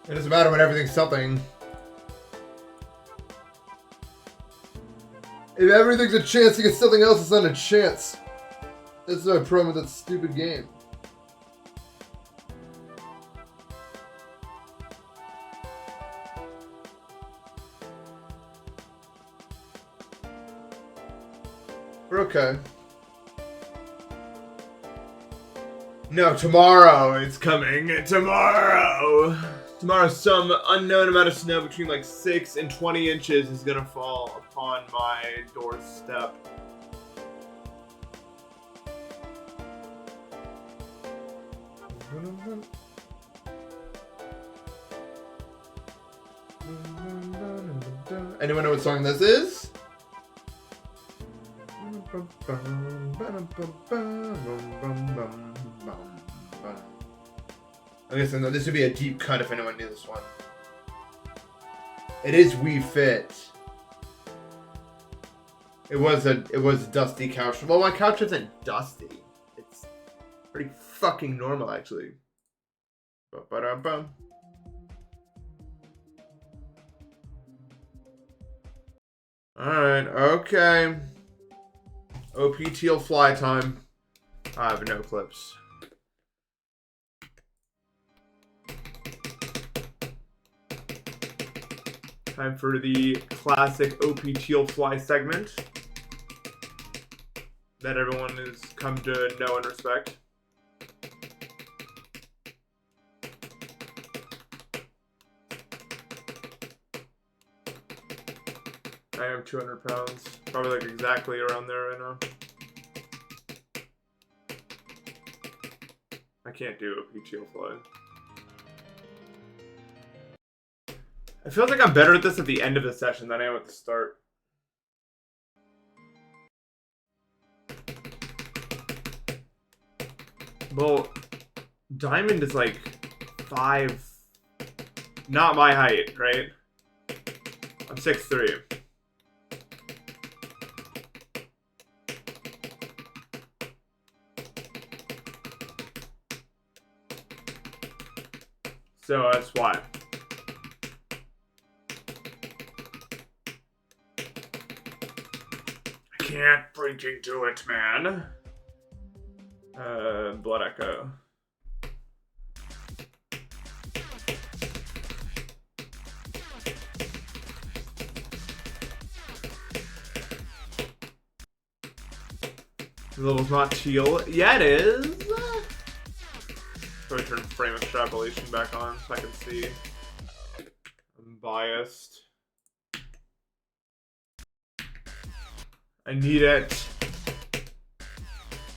It doesn't matter when everything's something. If everything's a chance to get something else, it's not a chance. That's my problem with that stupid game. We're okay. No, tomorrow it's coming. Tomorrow. Tomorrow some unknown amount of snow between like 6 and 20 inches is gonna fall upon my doorstep. Anyone know what song this is? Okay, so no, this would be a deep cut if anyone knew this one. It is We Fit. It was a dusty couch. Well, my couch isn't dusty. It's pretty fucking normal, actually. Ba-ba-da-bum. Alright, okay. OP Teal fly time. I have no clips. Time for the classic OP Teal fly segment that everyone has come to know and respect. I am 200 pounds. Probably like exactly around there right now. I can't do OP Teal fly. I feel like I'm better at this at the end of the session than I am at the start. Well, Diamond is like 5... Not my height, right? I'm 6'3". So that's why. I can't break into it, man. Blood Echo. The level's not teal. Yeah, it is. Probably turn frame extrapolation back on so I can see. I'm biased. I need it.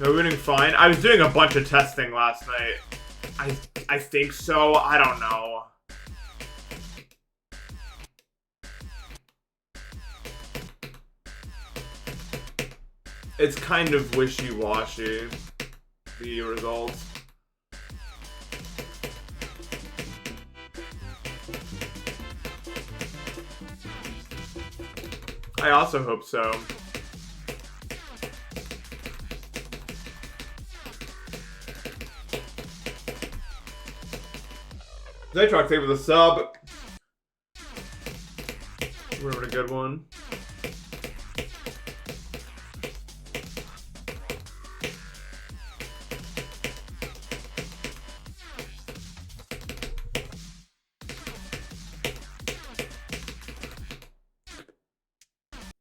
No, we're doing fine. I was doing a bunch of testing last night. I think so. I don't know. It's kind of wishy-washy, the results. I also hope so. Nitrox, thank you for the sub. We're having a good one.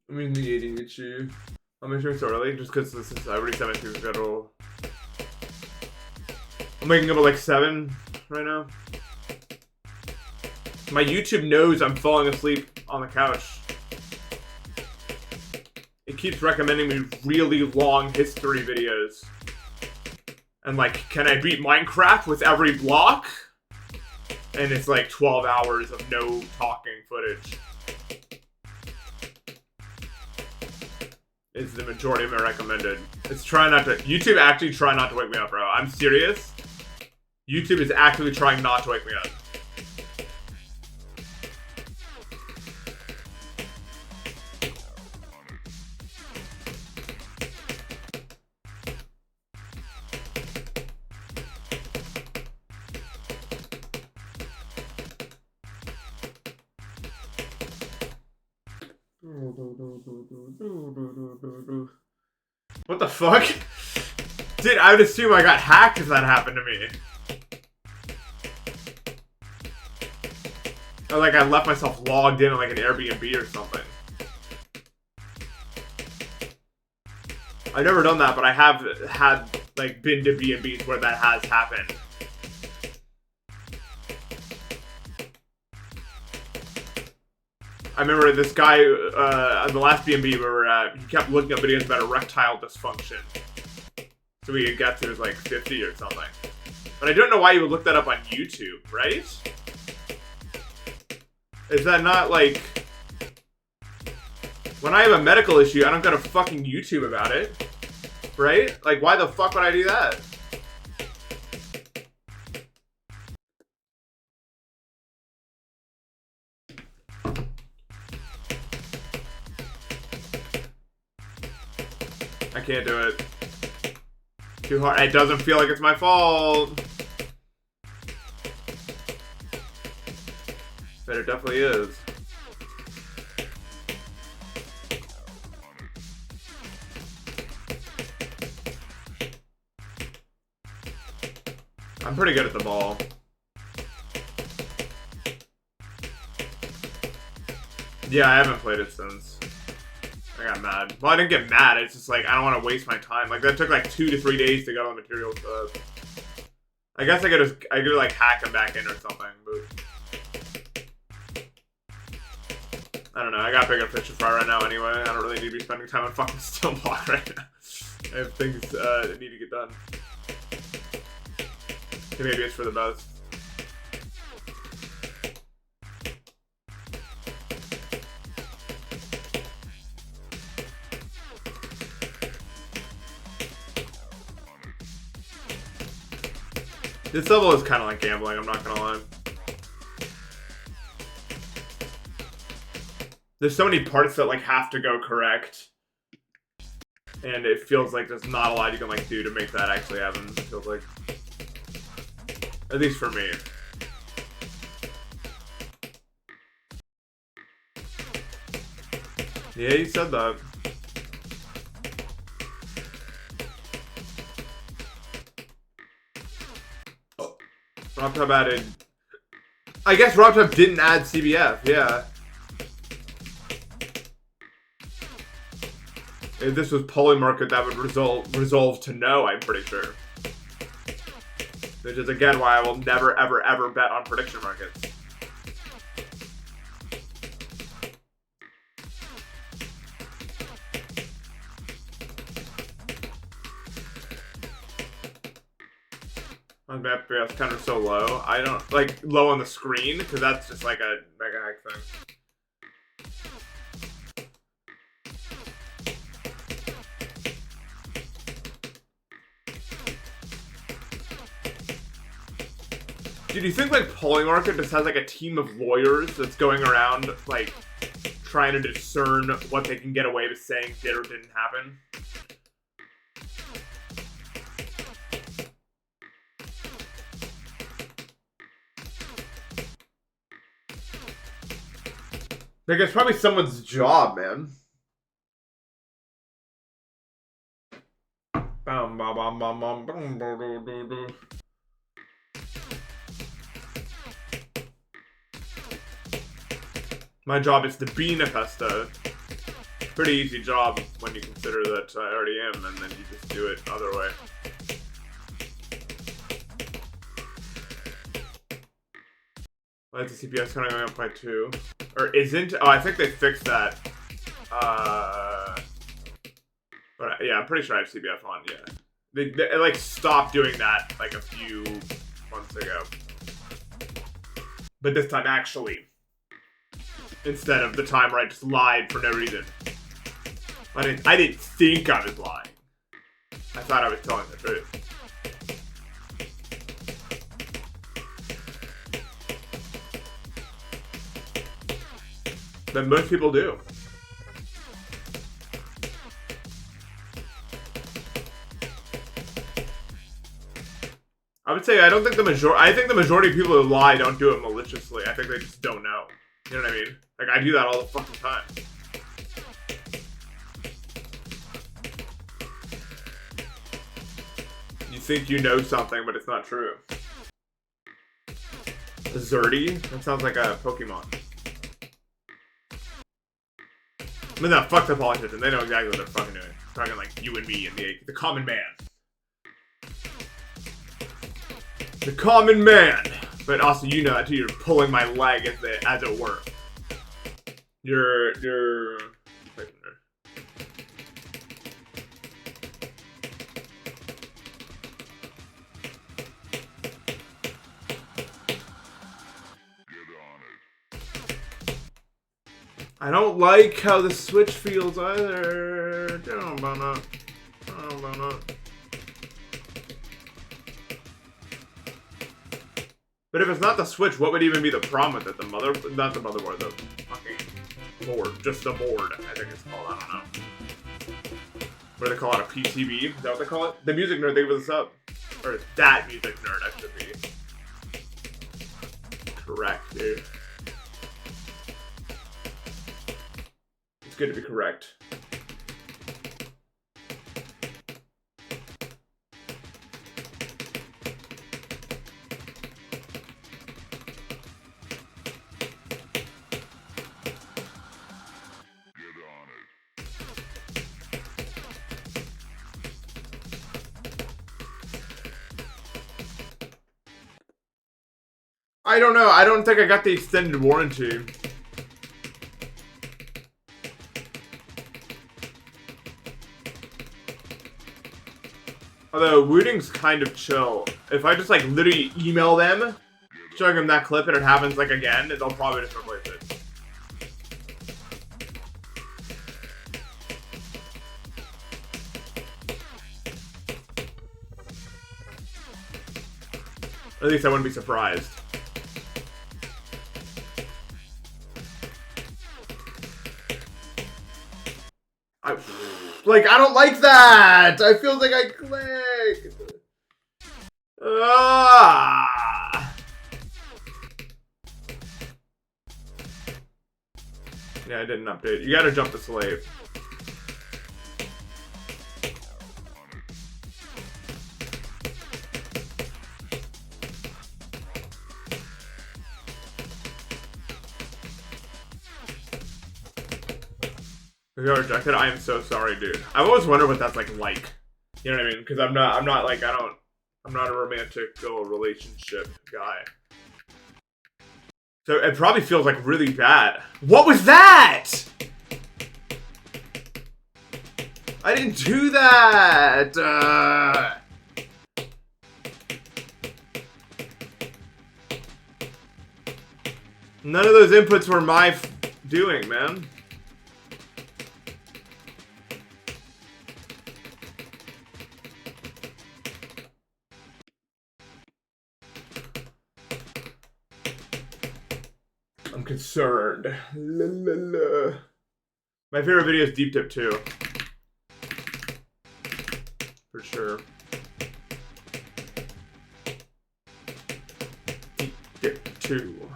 I'm in the ADHD. I'm making sure it's early just because this is already 17 schedule. I'm waking up at like 7 right now. My YouTube knows I'm falling asleep on the couch. It keeps recommending me really long history videos. And like, can I beat Minecraft with every block? And it's like 12 hours of no talking footage. Is the majority of my recommended. It's trying not to... YouTube actually try not to wake me up, bro. I'm serious. YouTube is actively trying not to wake me up. What the fuck? Dude, I would assume I got hacked if that happened to me. Or like I left myself logged in like an Airbnb or something. I've never done that, but I have had like been to B&Bs where that has happened. I remember this guy on the last B&B we were at, he kept looking up videos about erectile dysfunction. So we guessed he was like 50 or something. But I don't know why you would look that up on YouTube, right? Is that not like... When I have a medical issue, I don't go to fucking YouTube about it. Right? Like, why the fuck would I do that? I can't do it. Too hard. It doesn't feel like it's my fault. But it definitely is. I'm pretty good at the ball. Yeah, I haven't played it since. I got mad. Well, I didn't get mad. It's just like, I don't want to waste my time. Like, that took like 2 to 3 days to get all the materials. I guess I could like hack them back in or something, but... I don't know. I got bigger fish to fry right now anyway. I don't really need to be spending time on fucking Stoneblock right now. I have things that need to get done. Okay, maybe it's for the best. This level is kind of like gambling, I'm not gonna lie. There's so many parts that like have to go correct. And it feels like there's not a lot you can like do to make that actually happen. It feels like. At least for me. Yeah, you said that. Oh, RobTub added. I guess RobTub didn't add CBF, yeah. If this was polymarket, that would resolve to no, I'm pretty sure. Which is again why I will never ever ever bet on prediction markets. On FPS kind of so low. I don't like low on the screen because that's just like a mega hack thing. Dude, do you think like Polymarket just has like a team of lawyers that's going around like trying to discern what they can get away with saying did or didn't happen? Like it's probably someone's job, man. Bam, bam, bam, bam, bam, bam, bam, bam, bam. My job is to be Npesta. Pretty easy job when you consider that I already am, and then you just do it other way. Why is the CPS kind of going up by 2? Or isn't? Oh, I think they fixed that. But yeah, I'm pretty sure I have CBF on, yeah. They like stopped doing that like a few months ago. But this time actually. Instead of the time where I just lied for no reason. I didn't think I was lying. I thought I was telling the truth. But most people do. I would say I think the majority of people who lie don't do it maliciously. I think they just don't know. You know what I mean? Like, I do that all the fucking time. think you know something, but it's not true. A Zerdy? That sounds like a Pokemon. I mean, no, fuck the politicians. They know exactly what they're fucking doing. Talking like you and me and the common man. The common man. But also, you know that too. You're pulling my leg as it were. You're. I don't like how the Switch feels either. Don't about that. Don't about that. But if it's not the Switch, what would even be the problem with it? The not the motherboard, the fucking board. Just the board, I think it's called. I don't know. What do they call it? A PCB? Is that what they call it? The music nerd, they give this up. Or is that music nerd, I should be. Correct, dude. It's good to be correct. I don't know. I don't think I got the extended warranty. Although, Wooting's kind of chill. If I just, like, literally email them, showing them that clip and it happens, like, again, they'll probably just replace it. At least I wouldn't be surprised. I don't like that! I feel like I clicked! Ah! Yeah, I didn't update. You gotta jump the slave. If you're rejected, I am so sorry, dude. I've always wondered what that's like. You know what I mean? Because I'm not a romantic relationship guy. So it probably feels like really bad. What was that? I didn't do that. None of those inputs were my doing, man. I'm concerned. La, la, la. My favorite video is Deep Dip 2. For sure. Deep Dip 2.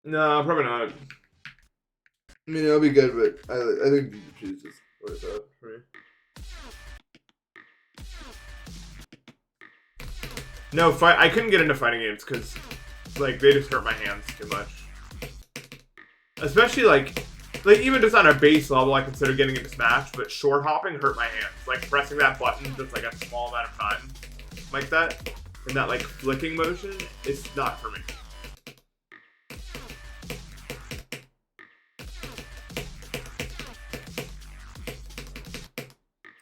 No, probably not. I mean, it'll be good, but I think Deep Dip 2 is what it's up for me. No, I couldn't get into fighting games because, like, they just hurt my hands too much. Especially, like even just on a base level, I consider getting into Smash, but short hopping hurt my hands. Like, pressing that button just, like, a small amount of time like that, in that, like, flicking motion, it's not for me.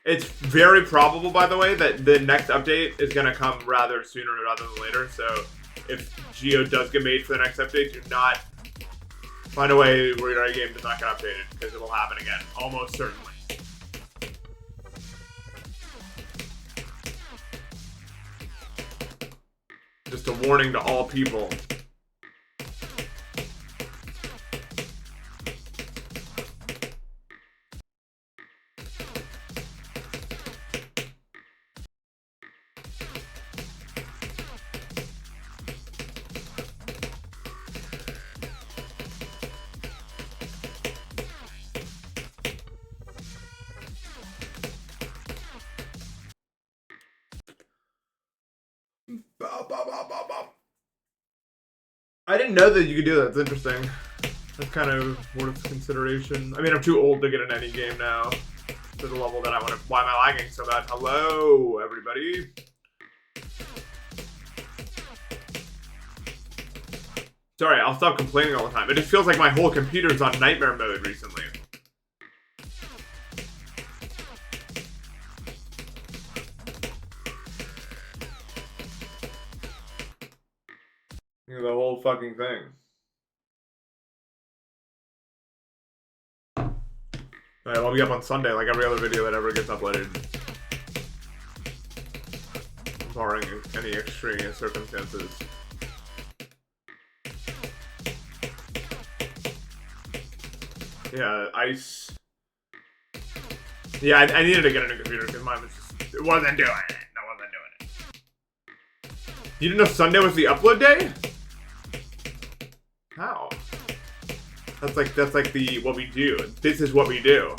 It's very probable, by the way, that the next update is going to come rather sooner rather than later. So if Geo does get made for the next update, do not find a way where your game does not get updated, because it will happen again, almost certainly. Just a warning to all people. I didn't know that you could do that. It's interesting. That's kind of worth consideration. I mean, I'm too old to get in any game now. To the level that I want to. Why am I lagging so bad? Hello, everybody. Sorry, I'll stop complaining all the time. It just feels like my whole computer's on nightmare mode recently. You know, the whole fucking thing. Alright, I'll be up on Sunday like every other video that ever gets uploaded. Barring any extraneous circumstances. Yeah, ice. Yeah, I needed to get a new computer because mine was just, it wasn't doing it. No, it wasn't doing it. You didn't know Sunday was the upload day? How? That's like the what we do. This is what we do.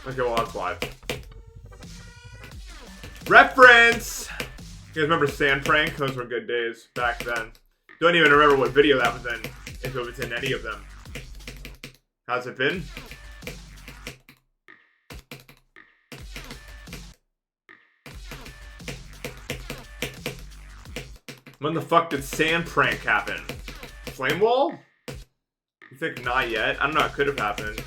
Okay, well that's live. Reference! You guys remember Sand Prank? Those were good days back then. Don't even remember what video that was in, if it was in any of them. How's it been? When the fuck did Sand Prank happen? Flame Wall? You think not yet? I don't know, it could have happened.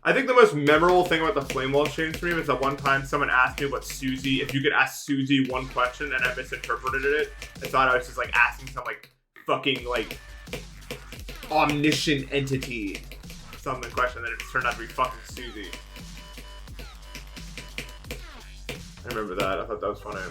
I think the most memorable thing about the Flame Wall stream is that one time someone asked me what Susie, if you could ask Susie one question, and I misinterpreted it. I thought I was just like asking some like fucking like omniscient entity something question, that it just turned out to be fucking Susie. I remember that. I thought that was funny.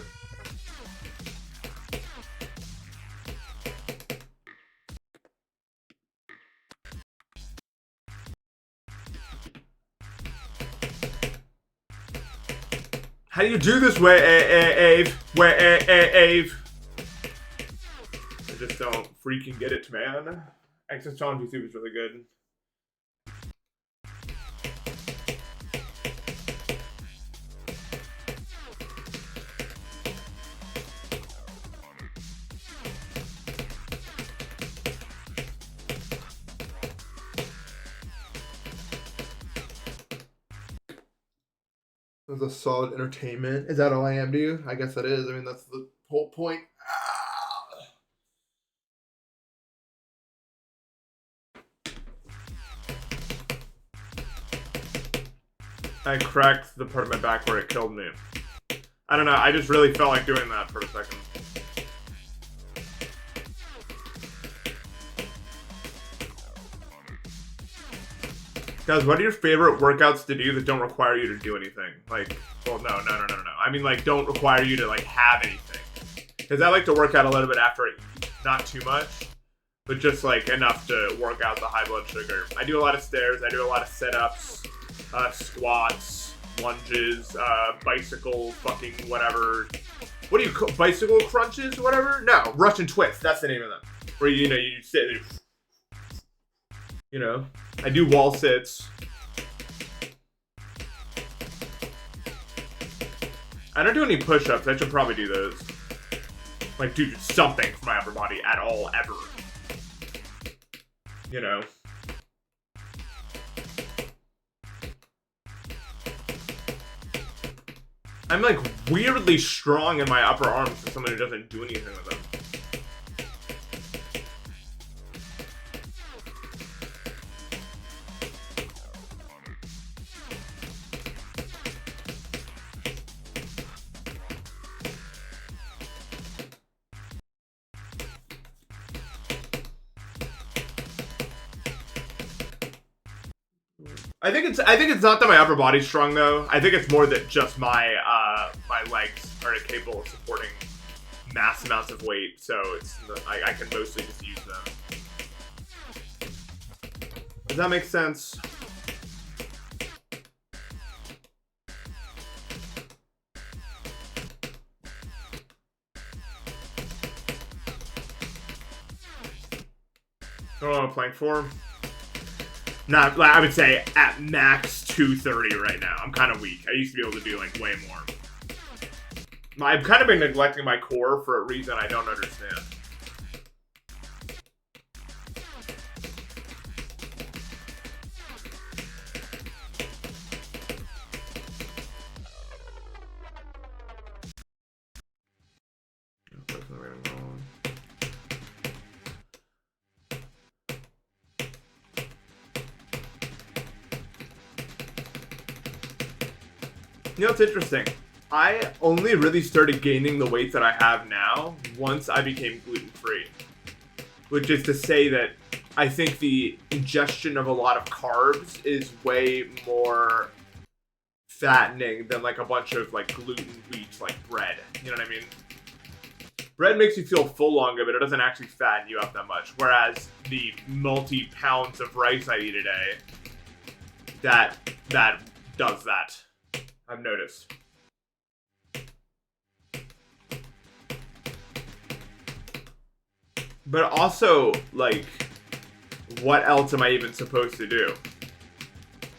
How do you do this, Wave? Wave? I just don't freaking get it, man. Access Challenge YouTube is really good. That's a solid entertainment. Is that all I am to you? I guess that is. I mean, that's the whole point. I cracked the part of my back where it killed me. I don't know. I just really felt like doing that for a second. Guys, what are your favorite workouts to do that don't require you to do anything? Like, well, no. I mean, like, don't require you to, like, have anything. Because I like to work out a little bit after it, not too much, but just, like, enough to work out the high blood sugar. I do a lot of stairs. I do a lot of sit-ups, squats, lunges, bicycle fucking whatever. What do you call bicycle crunches or whatever? No, Russian twist. That's the name of them. Where, you know, you sit and you know, I do wall sits. I don't do any push-ups. I should probably do those. Like, do something for my upper body at all, ever. You know. I'm, like, weirdly strong in my upper arms for someone who doesn't do anything with them. I think it's not that my upper body's strong though. I think it's more that just my my legs are capable of supporting mass amounts of weight, so it's I can mostly just use them. Does that make sense? Oh, plank form. Not, I would say at max 230 right now. I'm kind of weak. I used to be able to do like way more. I've kind of been neglecting my core for a reason I don't understand. You know, it's interesting. I only really started gaining the weight that I have now once I became gluten-free. Which is to say that I think the ingestion of a lot of carbs is way more fattening than like a bunch of like gluten wheat like bread. You know what I mean? Bread makes you feel full longer, but it doesn't actually fatten you up that much. Whereas the multi-pounds of rice I eat a day, that does that. I've noticed. But also, like, what else am I even supposed to do?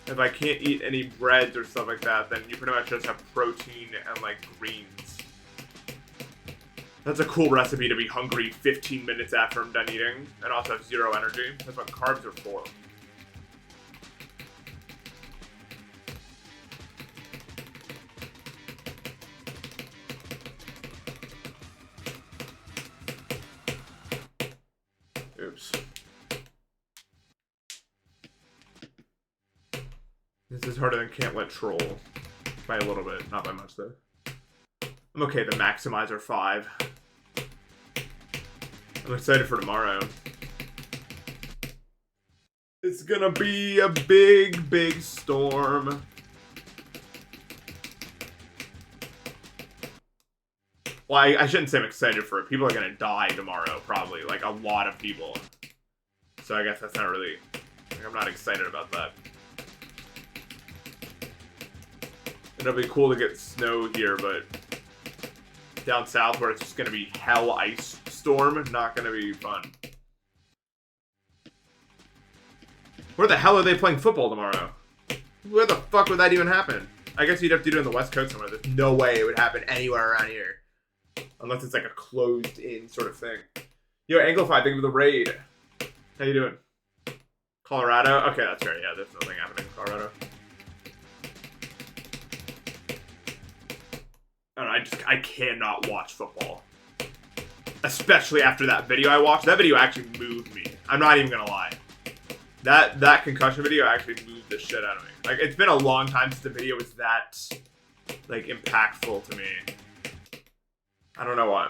If I can't eat any breads or stuff like that, then you pretty much just have protein and, like, greens. That's a cool recipe to be hungry 15 minutes after I'm done eating and also have zero energy. That's what carbs are for. Oops. This is harder than Can't Let Troll. By a little bit, not by much though. I'm okay to Maximizer 5. I'm excited for tomorrow. It's gonna be a big, big storm. Well, I shouldn't say I'm excited for it. People are gonna die tomorrow, probably. Like, a lot of people. So I guess that's not really... Like, I'm not excited about that. It'll be cool to get snow here, but... Down south, where it's just gonna be hell ice storm, not gonna be fun. Where the hell are they playing football tomorrow? Where the fuck would that even happen? I guess you'd have to do it on the West Coast somewhere. There's no way it would happen anywhere around here. Unless it's like a closed-in sort of thing. Yo, Anglify, thank you for the raid. How you doing? Colorado? Okay, that's fair. Yeah, there's nothing happening in Colorado. I don't know, I cannot watch football. Especially after that video I watched. That video actually moved me. I'm not even gonna lie. That concussion video actually moved the shit out of me. Like, it's been a long time since the video was that, like, impactful to me. I don't know why.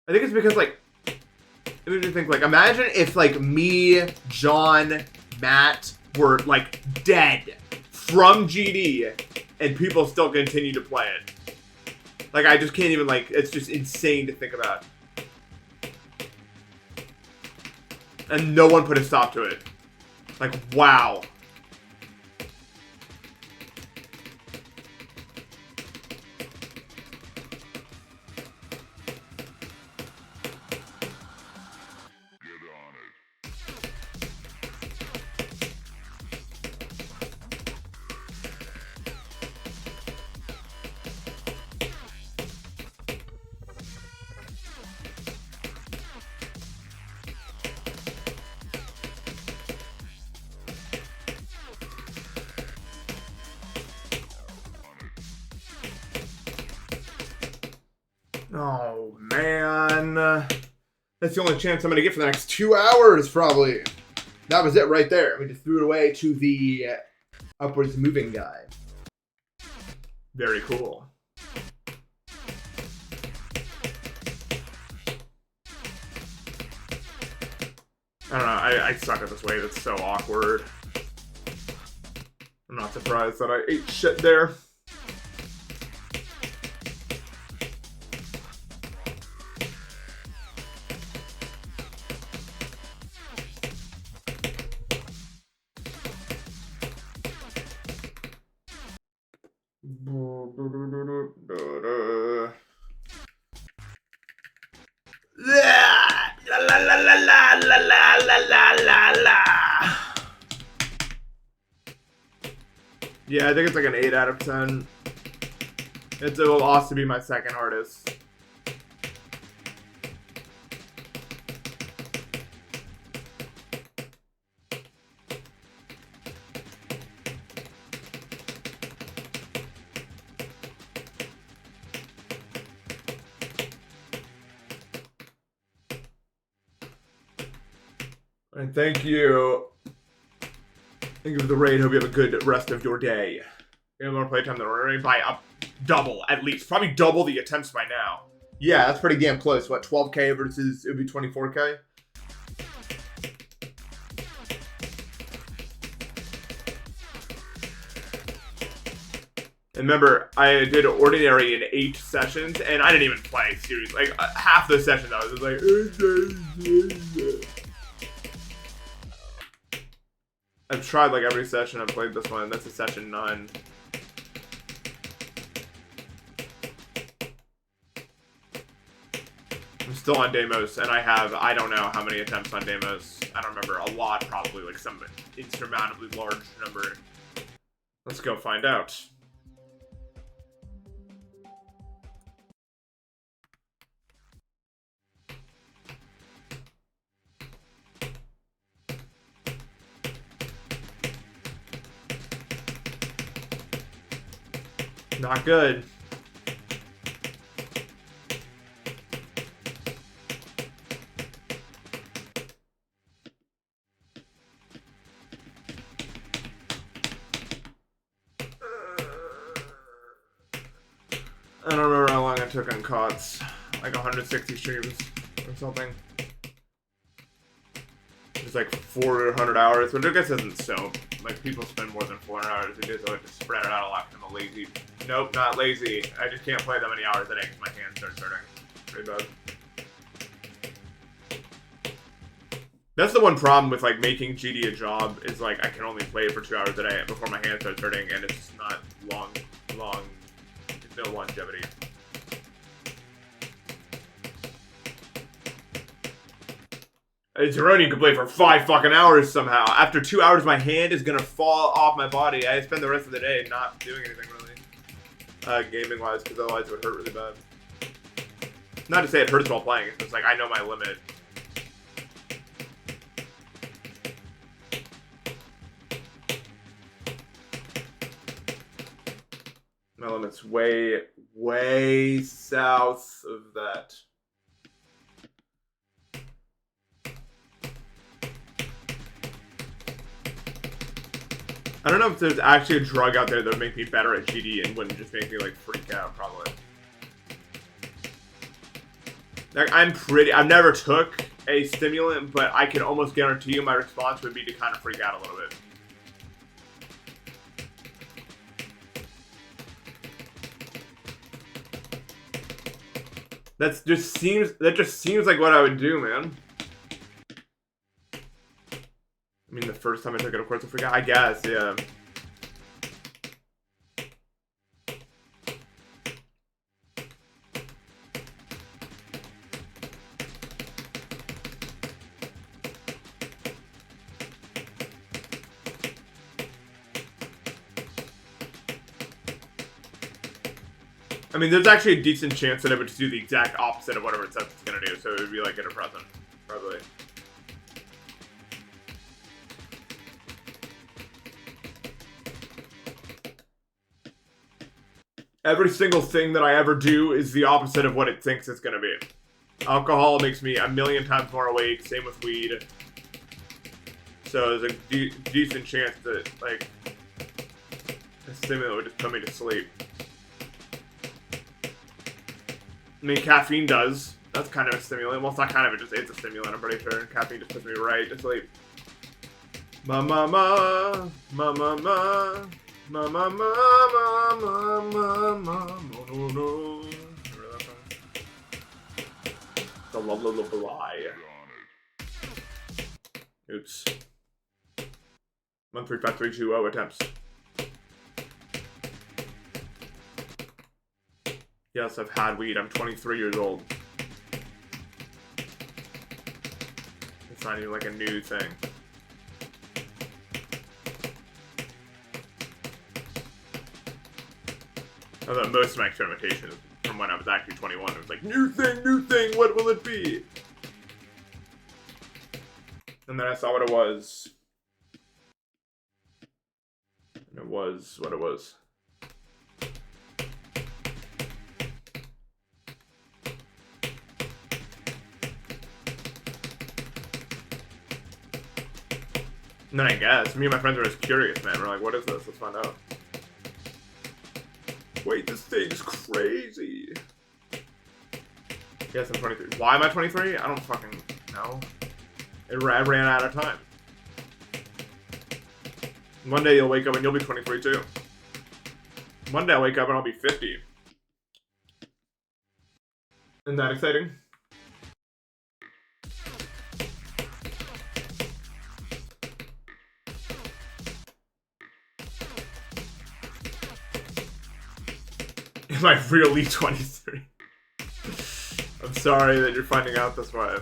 I think it's because, like, let me just think, like, imagine if, like, me, John, Matt were, like, dead from GD and people still continue to play it. Like, I just can't even, like, it's just insane to think about. And no one put a stop to it. Like, wow. Oh, man. That's the only chance I'm going to get for the next 2 hours, probably. That was it right there. We just threw it away to the upwards moving guy. Very cool. I don't know. I suck at this wave. It's so awkward. I'm not surprised that I ate shit there. La la la la la la la Yeah, I think it's like an 8 out of 10. It will also be my second hardest. And thank you. Thank you for the raid. Hope you have a good rest of your day. You have more playtime than ordinary by up double, at least. Probably double the attempts by now. Yeah, that's pretty damn close. What, 12K versus, it would be 24K? And remember, I did ordinary in 8 sessions, and I didn't even play series. Like, half the session, I was just like... I've tried, like, every session. I've played this one. That's a session 9. I'm still on Deimos, and I have, I don't know how many attempts on Deimos. I don't remember. A lot, probably. Like, some insurmountably large number. Let's go find out. Not good. I don't remember how long I took on COTS. Like 160 streams or something. It's like 400 hours, which I guess isn't so. Like, people spend more than 400 hours a day, so I have to spread it out a lot because I'm a lazy. Nope, not lazy. I just can't play that many hours a day because my hands start hurting. Pretty bad. That's the one problem with, like, making GD a job is, like, I can only play it for 2 hours a day before my hands start hurting, and it's not long, there's no longevity. Zeroni can play for 5 fucking hours somehow. After 2 hours, my hand is gonna fall off my body. I spend the rest of the day not doing anything really, gaming-wise, because otherwise it would hurt really bad. Not to say it hurts while playing. It's just like I know my limit. My limit's way, way south of that. I don't know if there's actually a drug out there that would make me better at GD and wouldn't just make me, like, freak out, probably. Like, I've never took a stimulant, but I can almost guarantee you my response would be to kind of freak out a little bit. That just seems like what I would do, man. I mean, the first time I took it, of course, I forgot. I guess, yeah. I mean, there's actually a decent chance that it would just do the exact opposite of whatever it says it's gonna do, so it would be like antidepressant, probably. Every single thing that I ever do is the opposite of what it thinks it's gonna be. Alcohol makes me a million times more awake, same with weed. So there's a decent chance that, like, a stimulant would just put me to sleep. I mean, caffeine does. That's kind of a stimulant. Well, it's not kind of, it's a stimulant, I'm pretty sure. Caffeine just puts me right to sleep. Ma ma ma, ma ma ma, ma ma ma, ma ma ma, ma, no no. The lie. Oops. 135320 attempts. Yes, I've had weed. I'm 23 years old. It's not even like a new thing. Although most of my experimentation is from when I was actually 21. It was like, new thing, what will it be? And then I saw what it was. And it was what it was. And then I guess, me and my friends were just curious, man. We're like, what is this? Let's find out. Wait, this thing's crazy. Yes, I'm 23. Why am I 23? I don't fucking know. I ran out of time. One day you'll wake up and you'll be 23 too. One day I'll wake up and I'll be 50. Isn't that exciting? Am I really 23? I'm sorry that you're finding out this way.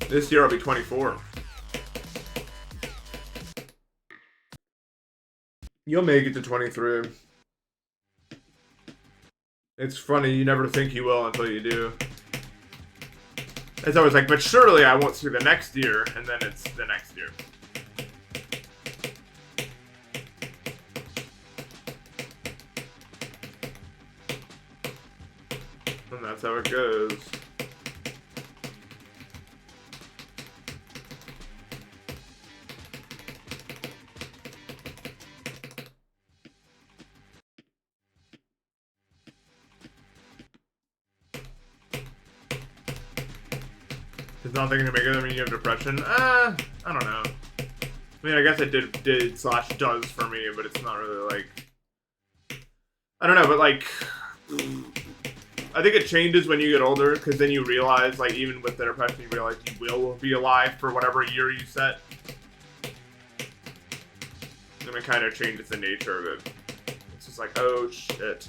This year I'll be 24. You'll make it to 23. It's funny, you never think you will until you do. It's always like, but surely I won't see the next year, and then it's the next year. And that's how it goes. Is nothing gonna make it mean you have depression? I don't know. I mean, I guess it did slash does for me, but it's not really like... I don't know, but like... I think it changes when you get older, because then you realize, like, even with the depression, you realize you will be alive for whatever year you set. And it kind of changes the nature of it. It's just like, oh shit.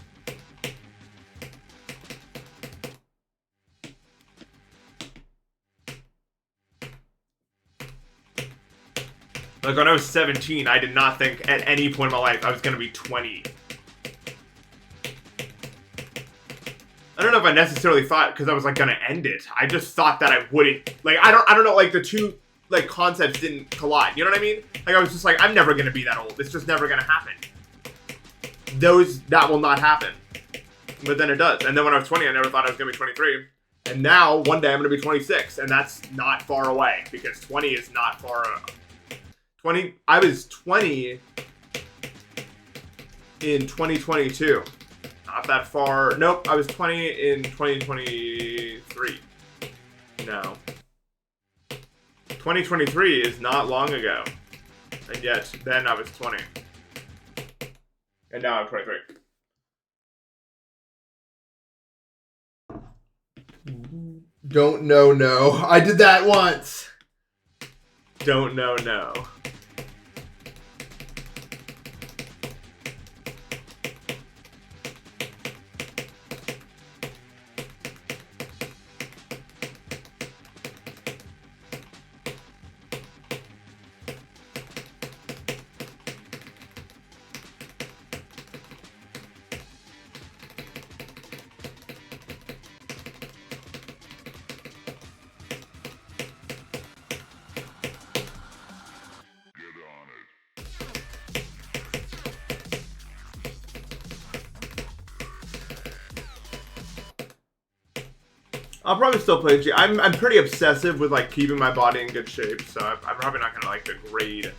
Like, when I was 17, I did not think at any point in my life I was going to be 20. I don't know if I necessarily thought because I was, like, going to end it. I just thought that I wouldn't. Like, I don't know, like, the two, like, concepts didn't collide. You know what I mean? Like, I was just like, I'm never going to be that old. It's just never going to happen. That will not happen. But then it does. And then when I was 20, I never thought I was going to be 23. And now, one day, I'm going to be 26. And that's not far away. Because 20 is not far away. I was 20 in 2022. Not that far. Nope, I was 20 in 2023. No. 2023 is not long ago. And yet, then I was 20. And now I'm 23. Don't know, no. I did that once. Don't know, no. I'll probably still play GD. I'm pretty obsessive with like keeping my body in good shape, so I'm probably not gonna like degrade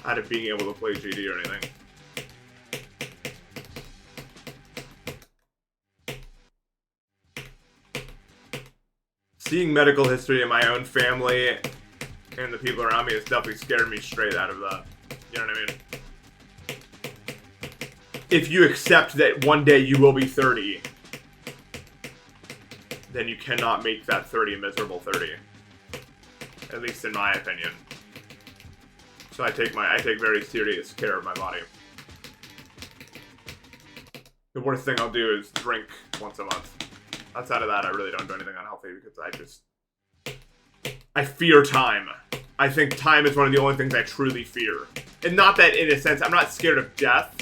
out of being able to play GD or anything. Seeing medical history in my own family and the people around me has definitely scared me straight out of that. You know what I mean? If you accept that one day you will be 30, then you cannot make that 30 a miserable 30. At least in my opinion. So I take very serious care of my body. The worst thing I'll do is drink once a month. Outside of that, I really don't do anything unhealthy because I fear time. I think time is one of the only things I truly fear. And not that, in a sense, I'm not scared of death.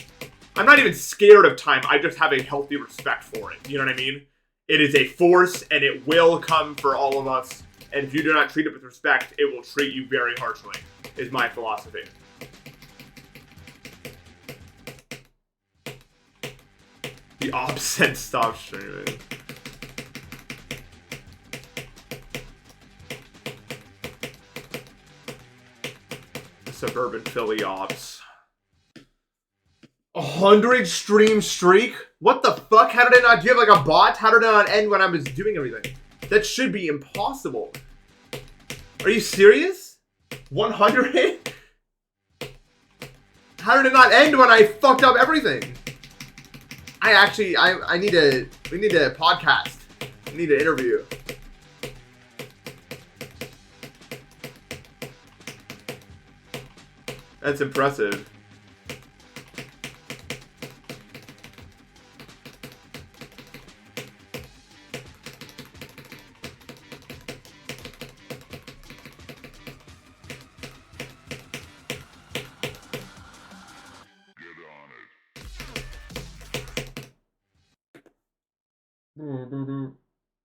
I'm not even scared of time. I just have a healthy respect for it. You know what I mean? It is a force, and it will come for all of us. And if you do not treat it with respect, it will treat you very harshly, is my philosophy. The opposite stop streaming. Suburban Philly ops. 100 stream streak? What the fuck? How did it not? Do you have like a bot? How did it not end when I was doing everything? That should be impossible. Are you serious? 100? How did it not end when I fucked up everything? I need we need a podcast. We need an interview. That's impressive.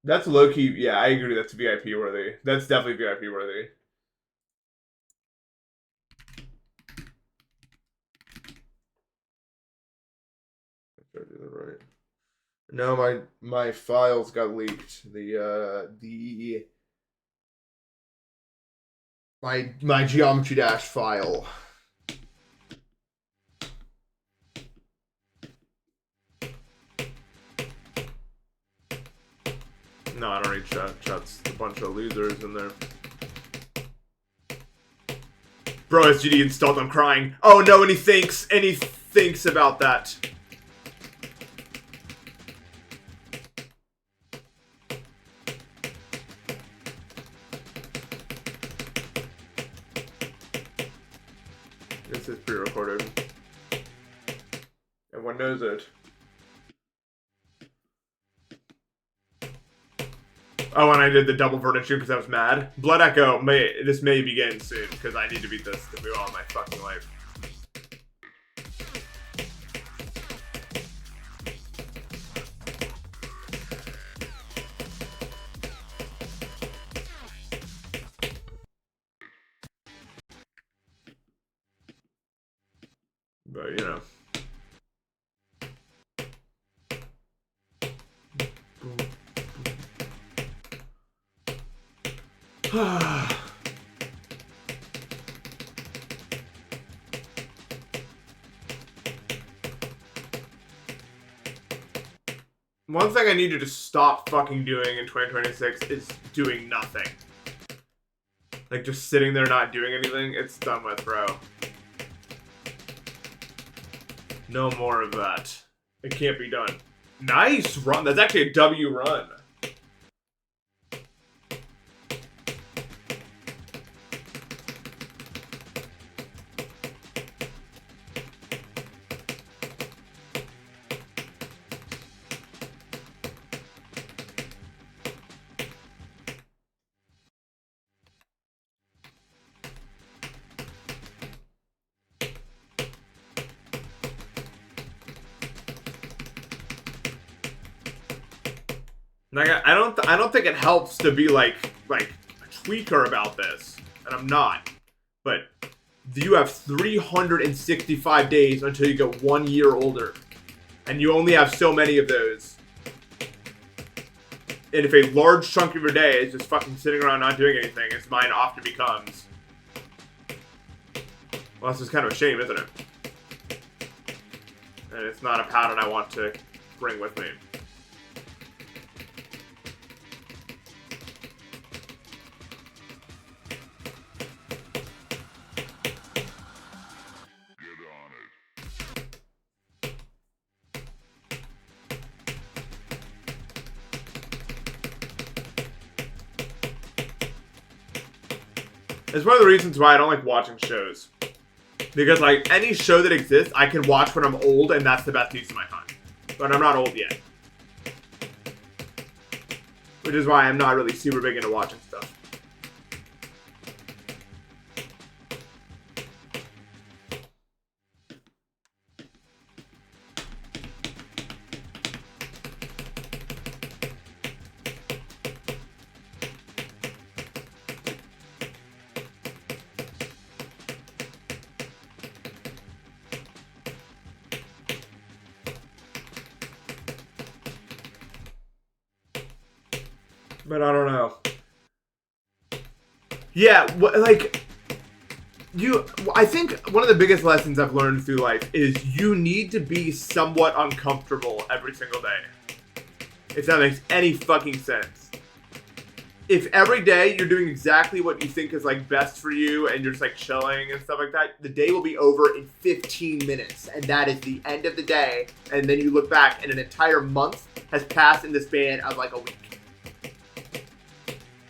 That's low-key, yeah, I agree, that's VIP worthy. That's definitely VIP worthy. Right. No, my files got leaked. My Geometry Dash file. No, I don't need chat's a bunch of losers in there. Bro, SGD installed, I'm crying. Oh no, and he thinks about that. This is pre-recorded. Everyone knows it. Oh, and I did the double verdict stream because I was mad. Blood Echo, this may begin soon because I need to beat this to move on my fucking life. But, you know. One thing I need you to stop fucking doing in 2026 is doing nothing. Like, just sitting there not doing anything, it's done with, bro. No more of that. It can't be done. Nice run. That's actually a W run. Like, I don't think it helps to be like a tweaker about this, and I'm not. But you have 365 days until you go 1 year older, and you only have so many of those. And if a large chunk of your day is just fucking sitting around not doing anything, as mine often becomes, well, this is kind of a shame, isn't it? And it's not a pattern I want to bring with me. It's one of the reasons why I don't like watching shows. Because, like, any show that exists, I can watch when I'm old, and that's the best use of my time. But I'm not old yet. Which is why I'm not really super big into watching stuff. But I don't know. Yeah, like, I think one of the biggest lessons I've learned through life is you need to be somewhat uncomfortable every single day. If that makes any fucking sense. If every day you're doing exactly what you think is like best for you and you're just like chilling and stuff like that, the day will be over in 15 minutes. And that is the end of the day. And then you look back and an entire month has passed in the span of like a week.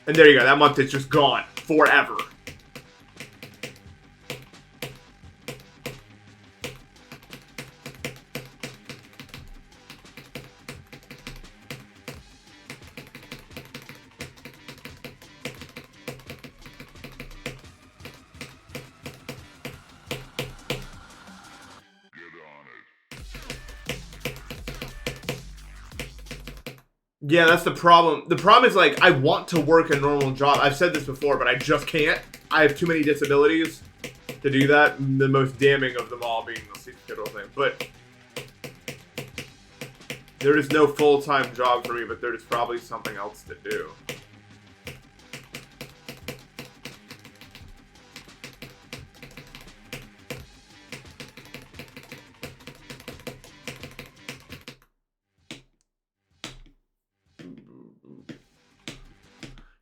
And there you go. That month is just gone forever. Yeah, that's the problem. The problem is, like, I want to work a normal job. I've said this before, but I just can't. I have too many disabilities to do that. The most damning of them all being the sleep schedule thing. But there is no full-time job for me, but there is probably something else to do.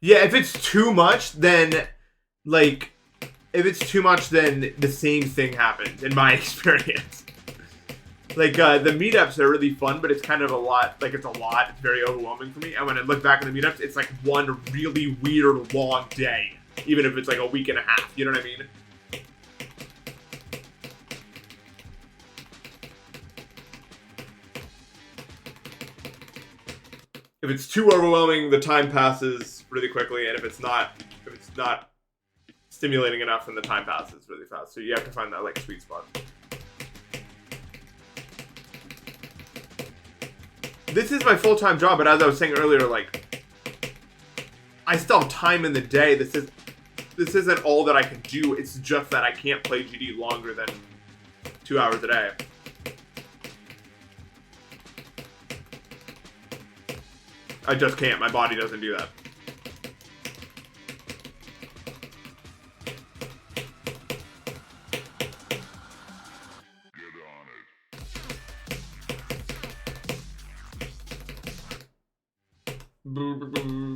Yeah, if it's too much, then, like, if it's too much, then the same thing happens, in my experience. Like, the meetups are really fun, but it's kind of a lot, like, it's a lot, it's very overwhelming for me, and when I look back at the meetups, it's like one really weird, long day, even if it's like a week and a half, you know what I mean? If it's too overwhelming, the time passes really quickly, and if it's not stimulating enough, then the time passes really fast. So you have to find that like sweet spot. This is my full-time job, but as I was saying earlier, like, I still have time in the day. This isn't all that I can do. It's just that I can't play GD longer than 2 hours a day. I just can't. My body doesn't do that.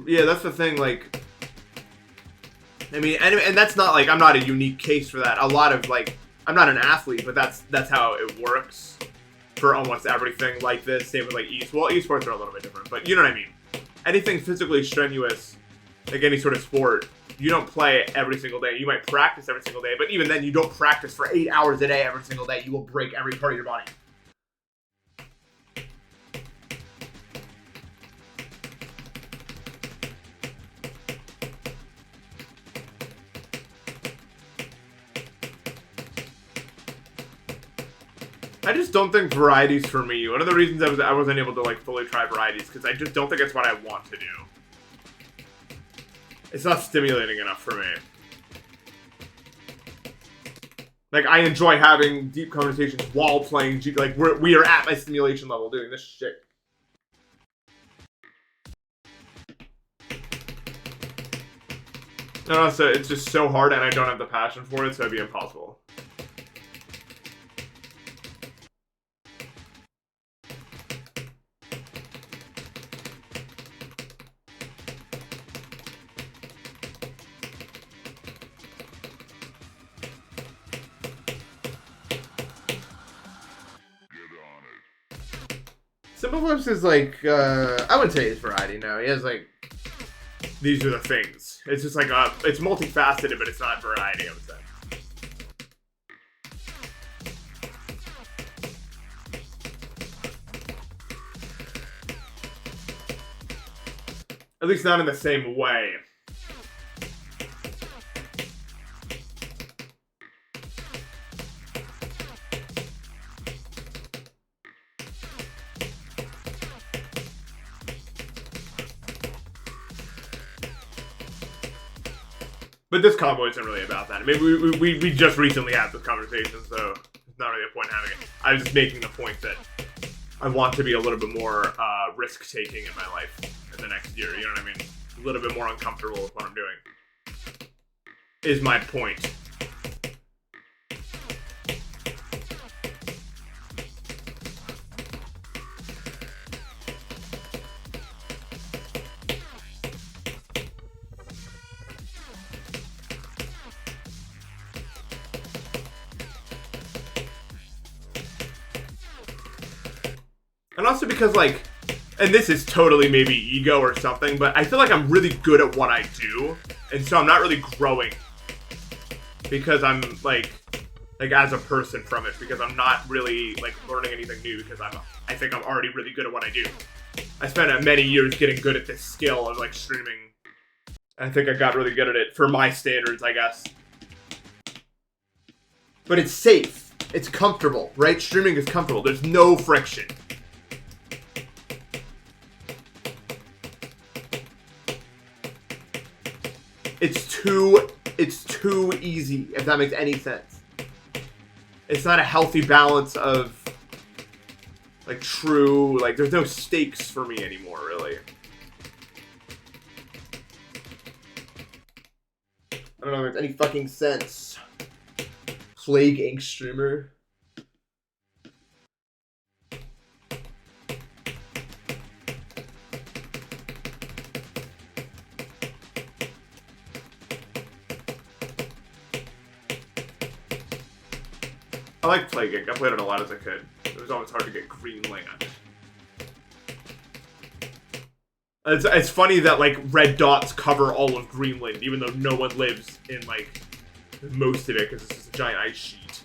Yeah, that's the thing, like, I mean, and that's not, like, I'm not a unique case for that. A lot of, like, I'm not an athlete, but that's how it works for almost everything like this. Same with, like, esports are a little bit different, but you know what I mean. Anything physically strenuous, like any sort of sport, you don't play every single day. You might practice every single day, but even then, you don't practice for 8 hours a day every single day. You will break every part of your body. I just don't think variety's for me. One of the reasons I wasn't able to like fully try varieties because I just don't think it's what I want to do. It's not stimulating enough for me. Like, I enjoy having deep conversations while playing G. Like, we are at my stimulation level doing this shit. No, so it's just so hard, and I don't have the passion for it, so it'd be impossible. Simple Flips is like, I wouldn't say it's variety, no. He has like, these are the things. It's just like, it's multifaceted, but it's not variety, I would say. At least not in the same way. But this combo isn't really about that. I mean, we just recently had this conversation, so it's not really a point having it. I was just making the point that I want to be a little bit more risk-taking in my life in the next year, you know what I mean? little bit more uncomfortable with what I'm doing. Is my point. And also because, like, and this is totally maybe ego or something, but I feel like I'm really good at what I do, and so I'm not really growing because I'm, like as a person from it, because I'm not really, like, learning anything new, because I think I'm already really good at what I do. I spent many years getting good at this skill of, like, streaming. I think I got really good at it for my standards, I guess. But it's safe. It's comfortable, right? Streaming is comfortable. There's no friction. It's too easy, if that makes any sense. It's not a healthy balance of, like, true, like, there's no stakes for me anymore, really. I don't know if it makes any fucking sense. Plague Inc. streamer. I like Plague Inc. I played it a lot as a kid. It was always hard to get Greenland. It's funny that, like, red dots cover all of Greenland, even though no one lives in, like, most of it, because it's just a giant ice sheet.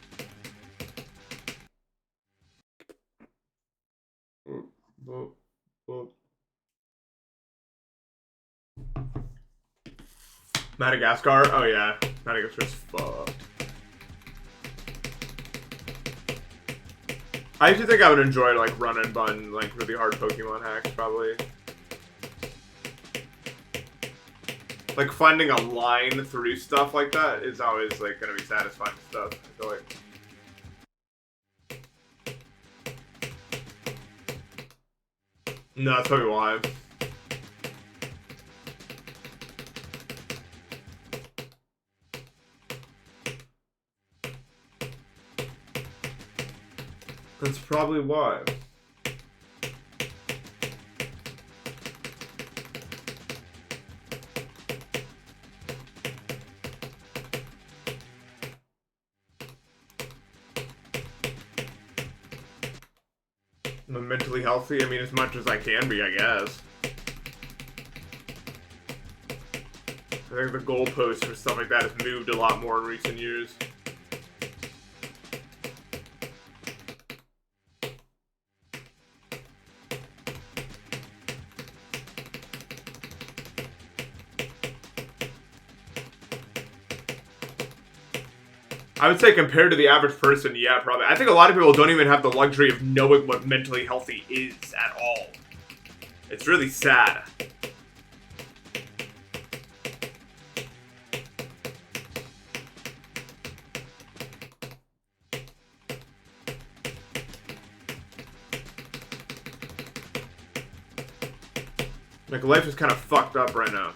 Madagascar? Oh yeah, Madagascar's fucked. I actually think I would enjoy, like, run and bun, like, really hard Pokemon hacks, probably. Like, finding a line through stuff like that is always, like, gonna be satisfying stuff, I feel like. No, that's probably why. That's probably why. I'm mentally healthy. I mean, as much as I can be, I guess. I think the goalpost for stuff like that has moved a lot more in recent years. I would say compared to the average person, yeah, probably. I think a lot of people don't even have the luxury of knowing what mentally healthy is at all. It's really sad. Like, life is kind of fucked up right now.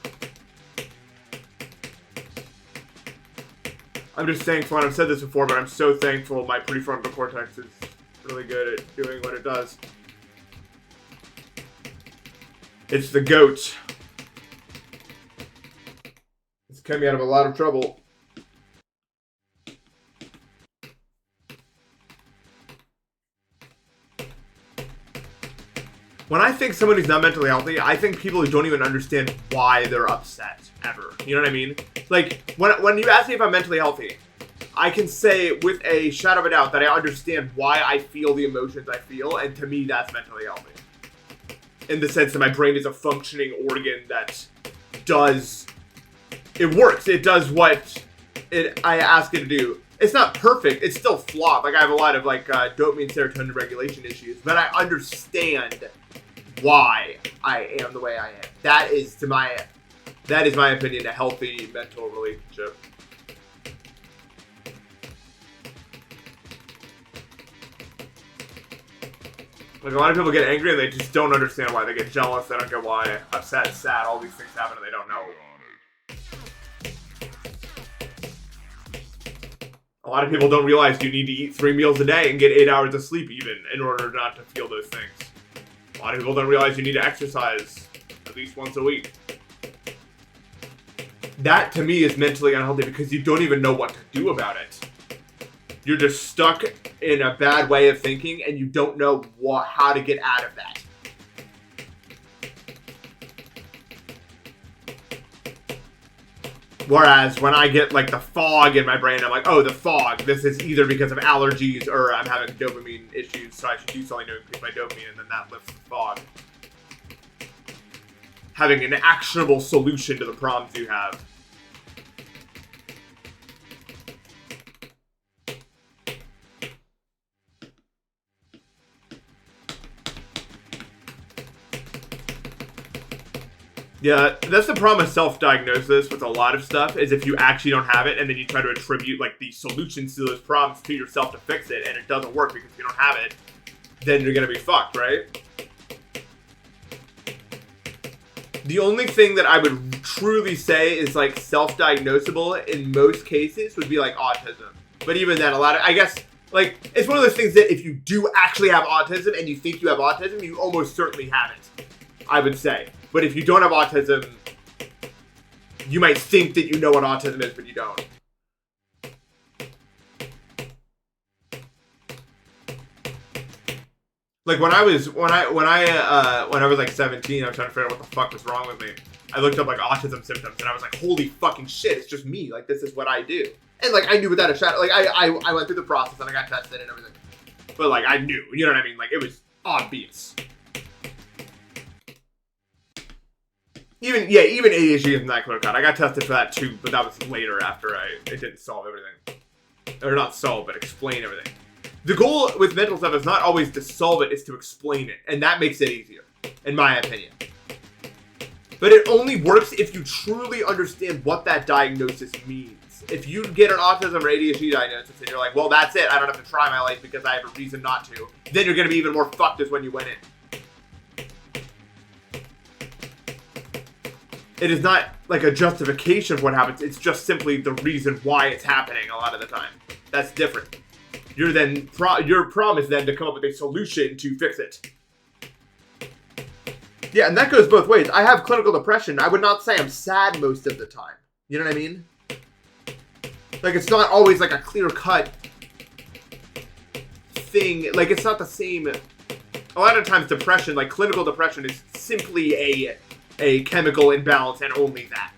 I'm just thankful, and I've said this before, but I'm so thankful my prefrontal cortex is really good at doing what it does. It's the GOAT. It's kept me out of a lot of trouble. When I think someone who's not mentally healthy, I think people who don't even understand why they're upset, ever. You know what I mean? Like, when you ask me if I'm mentally healthy, I can say with a shadow of a doubt that I understand why I feel the emotions I feel, and to me, that's mentally healthy. In the sense that my brain is a functioning organ that does... It works. It does what I ask it to do. It's not perfect. It's still flawed. Like, I have a lot of, like, dopamine, serotonin regulation issues, but I understand why I am the way I am. That is my opinion, a healthy mental relationship. Like, a lot of people get angry and they just don't understand why. They get jealous, they don't get why. Upset, sad, all these things happen and they don't know. A lot of people don't realize you need to eat 3 meals a day and get 8 hours of sleep even in order not to feel those things. A lot of people don't realize you need to exercise at least once a week. That, to me, is mentally unhealthy because you don't even know what to do about it. You're just stuck in a bad way of thinking and you don't know how to get out of that. Whereas when I get like the fog in my brain, I'm like, oh, the fog. This is either because of allergies or I'm having dopamine issues, so I should do something to increase my dopamine, and then that lifts the fog. Having an actionable solution to the problems you have. Yeah, that's the problem with self-diagnosis with a lot of stuff, is if you actually don't have it and then you try to attribute like the solutions to those problems to yourself to fix it and it doesn't work because you don't have it, then you're gonna be fucked, right? The only thing that I would truly say is like self-diagnosable in most cases would be like autism. But even then, I guess, like, it's one of those things that if you do actually have autism and you think you have autism, you almost certainly have it, I would say. But if you don't have autism, you might think that you know what autism is, but you don't. Like when I was like 17, I was trying to figure out what the fuck was wrong with me. I looked up like autism symptoms, and I was like, holy fucking shit, it's just me. Like, this is what I do. And like I knew without a shadow. Like I went through the process and I got tested and everything. But like I knew, you know what I mean? Like it was obvious. Even ADHD isn't that clear cut. I got tested for that too, but that was later after it didn't solve everything. Or not solve, but explain everything. The goal with mental stuff is not always to solve it, it's to explain it. And that makes it easier, in my opinion. But it only works if you truly understand what that diagnosis means. If you get an autism or ADHD diagnosis and you're like, well, that's it, I don't have to try my life because I have a reason not to, then you're going to be even more fucked as when you went in. It is not like a justification of what happens. It's just simply the reason why it's happening a lot of the time. That's different. Your problem is then to come up with a solution to fix it. Yeah, and that goes both ways. I have clinical depression. I would not say I'm sad most of the time. You know what I mean? Like, it's not always like a clear-cut thing. Like, it's not the same. A lot of times depression, like clinical depression, is simply a chemical imbalance and only that.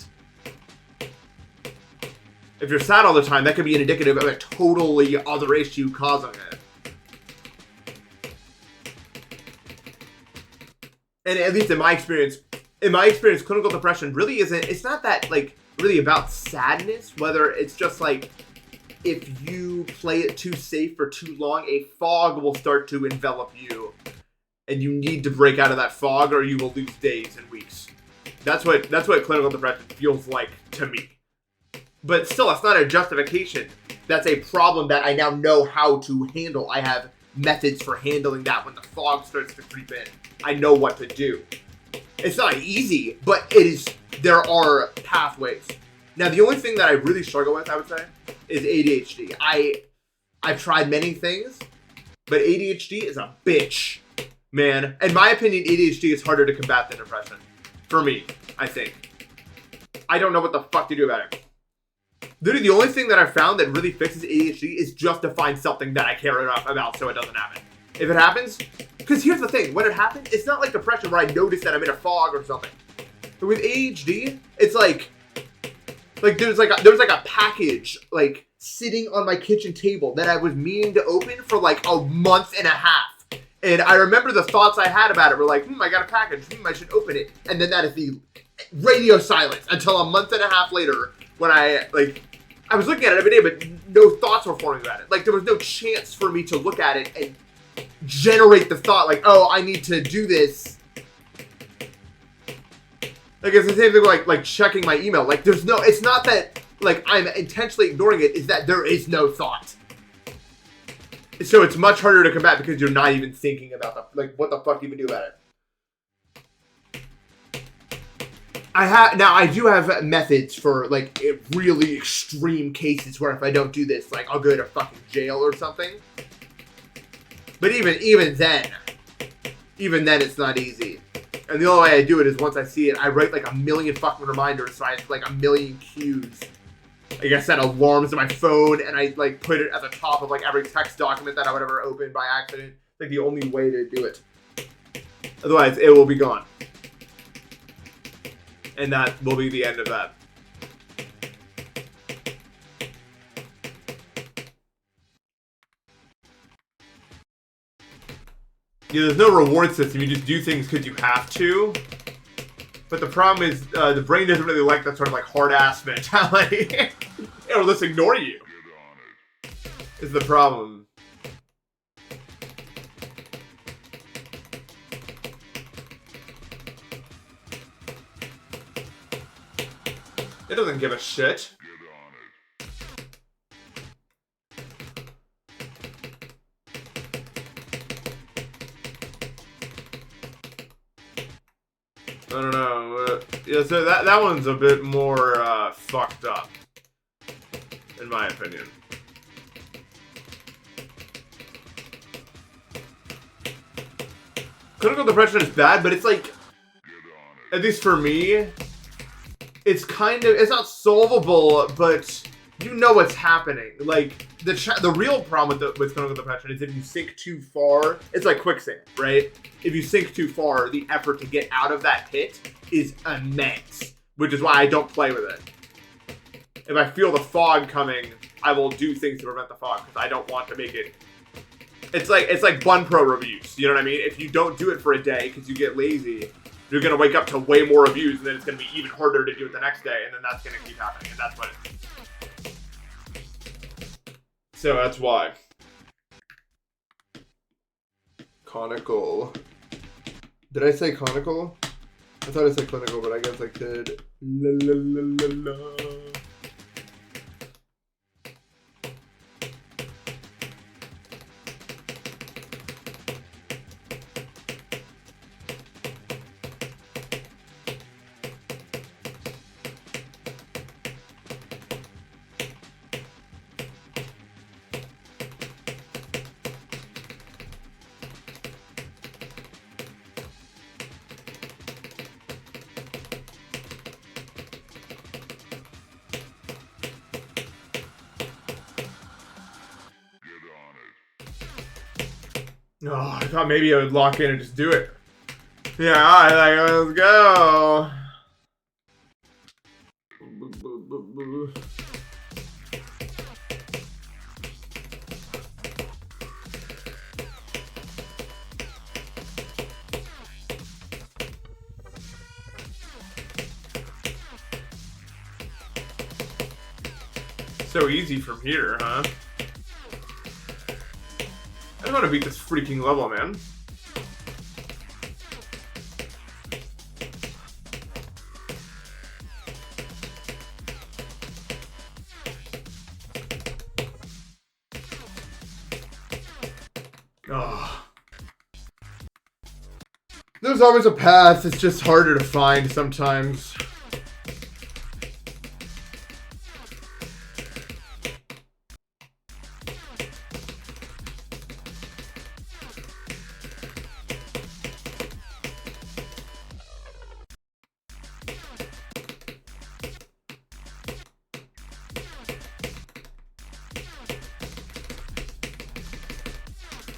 If you're sad all the time, that could be an indicative of a totally other issue causing it. And at least in my experience, clinical depression really isn't, it's not that, like, really about sadness, whether it's just, like, if you play it too safe for too long, a fog will start to envelop you. And you need to break out of that fog or you will lose days and weeks. That's what clinical depression feels like to me. But still, it's not a justification. That's a problem that I now know how to handle. I have methods for handling that when the fog starts to creep in. I know what to do. It's not easy, but there are pathways. Now, the only thing that I really struggle with, I would say, is ADHD. I've tried many things, but ADHD is a bitch, man. In my opinion, ADHD is harder to combat than depression. For me, I think. I don't know what the fuck to do about it. Literally, the only thing that I've found that really fixes ADHD is just to find something that I care enough about so it doesn't happen. If it happens, because here's the thing, when it happens, it's not like depression where I notice that I'm in a fog or something. But with ADHD, it's like there's like a package like sitting on my kitchen table that I was meaning to open for like a month and a half. And I remember the thoughts I had about it were like, I got a package, I should open it. And then that is the radio silence until a month and a half later when I was looking at it every day, but no thoughts were forming about it. Like, there was no chance for me to look at it and generate the thought, like, oh, I need to do this. Like, it's the same thing with, like checking my email. Like, it's not that, like, I'm intentionally ignoring it, it's that there is no thought. So it's much harder to combat because you're not even thinking about what the fuck do you even do about it? I do have methods for like really extreme cases where if I don't do this, like I'll go to fucking jail or something. But even then it's not easy. And the only way I do it is once I see it, I write like a million fucking reminders, so I have like a million cues. Like I set alarms on my phone, and I like put it at the top of like every text document that I would ever open by accident. It's like the only way to do it. Otherwise, it will be gone. And that will be the end of that. Yeah, there's no reward system. You just do things because you have to. But the problem is, the brain doesn't really like that sort of like hard-ass mentality. It'll just ignore you. Is the problem. It doesn't give a shit. I don't know. Yeah, so that one's a bit more fucked up, in my opinion. Clinical depression is bad, but it's like, at least for me, it's kind of, it's not solvable, but you know what's happening. Like, the real problem with clinical depression is if you sink too far, it's like quicksand, right? If you sink too far, the effort to get out of that pit is immense, which is why I don't play with it. If I feel the fog coming, I will do things to prevent the fog, because I don't want to make it. It's like Bun Pro reviews, you know what I mean? If you don't do it for a day because you get lazy, you're going to wake up to way more reviews, and then it's going to be even harder to do it the next day, and then that's going to keep happening, and that's what it is. So that's why. Conical. Did I say conical? I thought I said clinical, but I guess I could. La la la la la. Oh, I thought maybe I would lock in and just do it. Yeah, alright, like, let's go. So easy from here, huh? I don't want to beat this freaking level, man. Oh. There's always a path, it's just harder to find sometimes.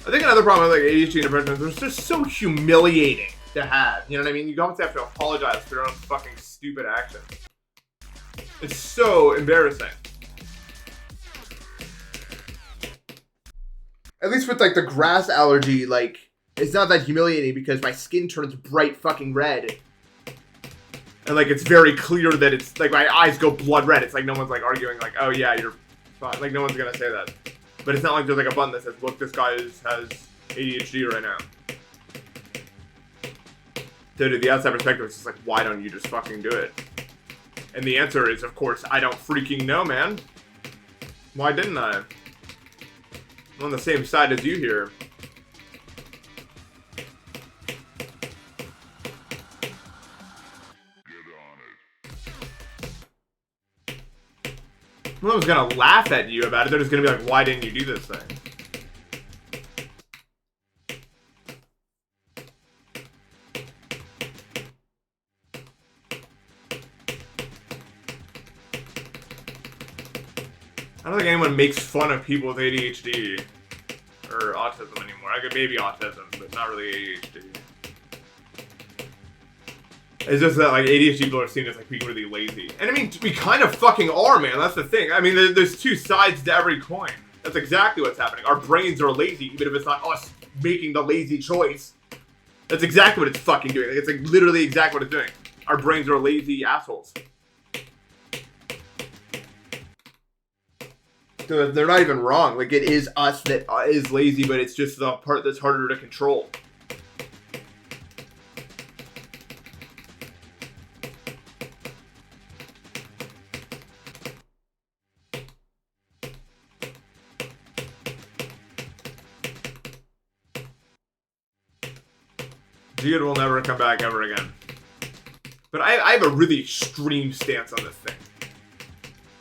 I think another problem with like ADHD and depression is they're just so humiliating to have. You know what I mean? You almost have to apologize for your own fucking stupid actions. It's so embarrassing. At least with like the grass allergy, like it's not that humiliating because my skin turns bright fucking red. And like it's very clear that it's like my eyes go blood red. It's like no one's like arguing like, oh yeah, you're fine. Like no one's gonna say that. But it's not like there's like a button that says, look, this guy has ADHD right now. So to the outside perspective, it's just like, why don't you just fucking do it? And the answer is, of course, I don't freaking know, man. Why didn't I? I'm on the same side as you here. No one's gonna laugh at you about it. They're just gonna be like, why didn't you do this thing? I don't think anyone makes fun of people with ADHD or autism anymore. I could maybe autism, but not really ADHD. It's just that like ADHD people are seen as like being really lazy. And I mean, we kind of fucking are, man. That's the thing. I mean, there's two sides to every coin. That's exactly what's happening. Our brains are lazy, even if it's not us making the lazy choice. That's exactly what it's fucking doing. Like, it's like literally exactly what it's doing. Our brains are lazy assholes. So they're not even wrong. Like, it is us that is lazy, but it's just the part that's harder to control. Jihad will never come back ever again. But I have a really extreme stance on this thing.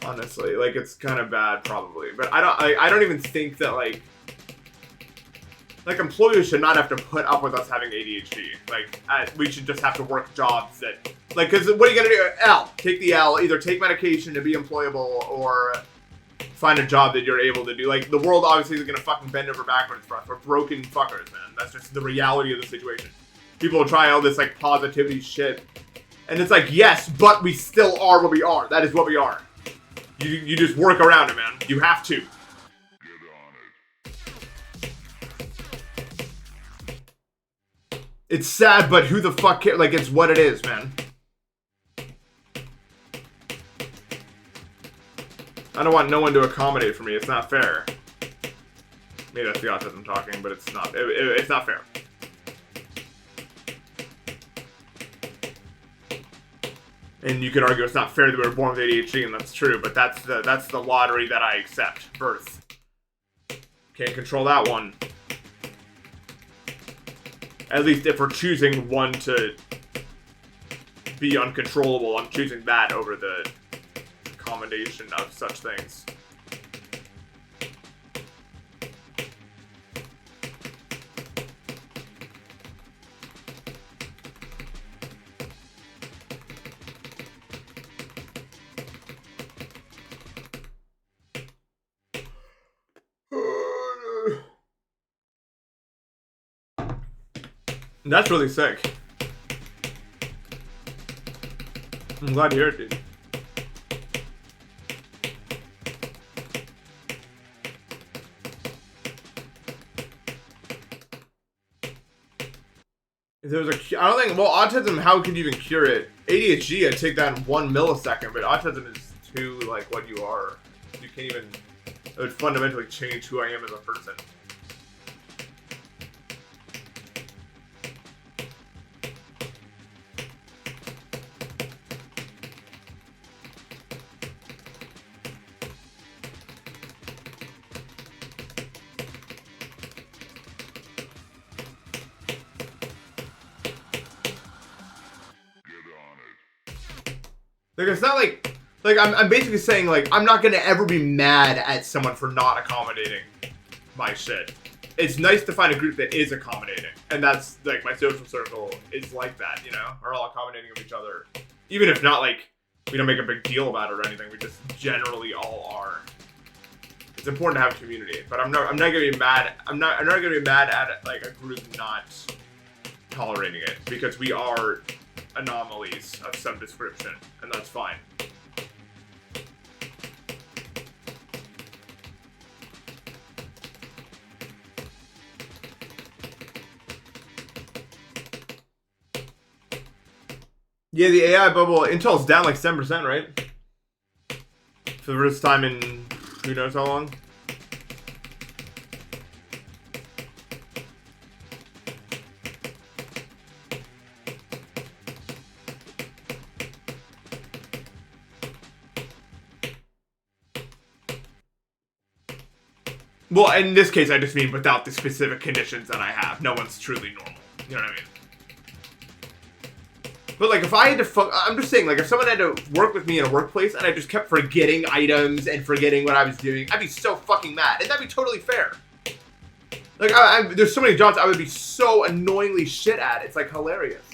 Honestly, like, it's kind of bad, probably. But I don't even think that, like, employers should not have to put up with us having ADHD. Like, we should just have to work jobs that, like, because what are you gonna do? L. Take the L. Either take medication to be employable, or find a job that you're able to do. Like, the world obviously is gonna fucking bend over backwards for us. We're broken fuckers, man. That's just the reality of the situation. People will try all this, like, positivity shit. And it's like, yes, but we still are what we are. That is what we are. You just work around it, man. You have to. It's sad, but who the fuck cares? Like, it's what it is, man. I don't want no one to accommodate for me. It's not fair. Maybe that's the autism talking, but it's not. It's not fair. And you could argue it's not fair that we were born with ADHD, and that's true, but that's the lottery that I accept. Birth. Can't control that one. At least if we're choosing one to be uncontrollable, I'm choosing that over the accommodation of such things. That's really sick. I'm glad to hear it, dude. If there was I don't think, well, autism, how could you even cure it? ADHD, I'd take that in 1 millisecond, but autism is too, like, what you are. You can't even, it would fundamentally change who I am as a person. Like, it's not like I'm basically saying, like, I'm not gonna ever be mad at someone for not accommodating my shit. It's nice to find a group that is accommodating, and that's, like, my social circle is like that, you know? We're all accommodating of each other. Even if not, like, we don't make a big deal about it or anything, we just generally all are. It's important to have a community, but I'm not gonna be mad, I'm not gonna be mad at it, like, a group not tolerating it, because we are anomalies of some description, and that's fine. Yeah, the AI bubble, Intel's down like 7%, right? For the first time in who knows how long? Well, in this case, I just mean without the specific conditions that I have. No one's truly normal. You know what I mean? But, like, if I had to I'm just saying, like, if someone had to work with me in a workplace and I just kept forgetting items and forgetting what I was doing, I'd be so fucking mad. And that'd be totally fair. Like, there's so many jobs I would be so annoyingly shit at. It's, like, hilarious.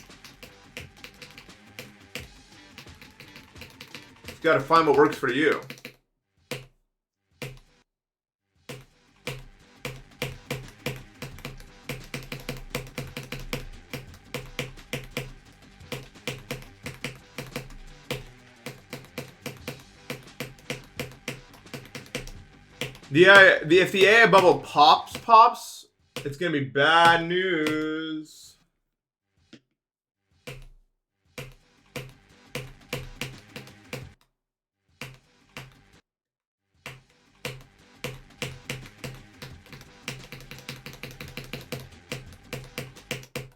Just gotta find what works for you. If the AI bubble pops, it's gonna be bad news.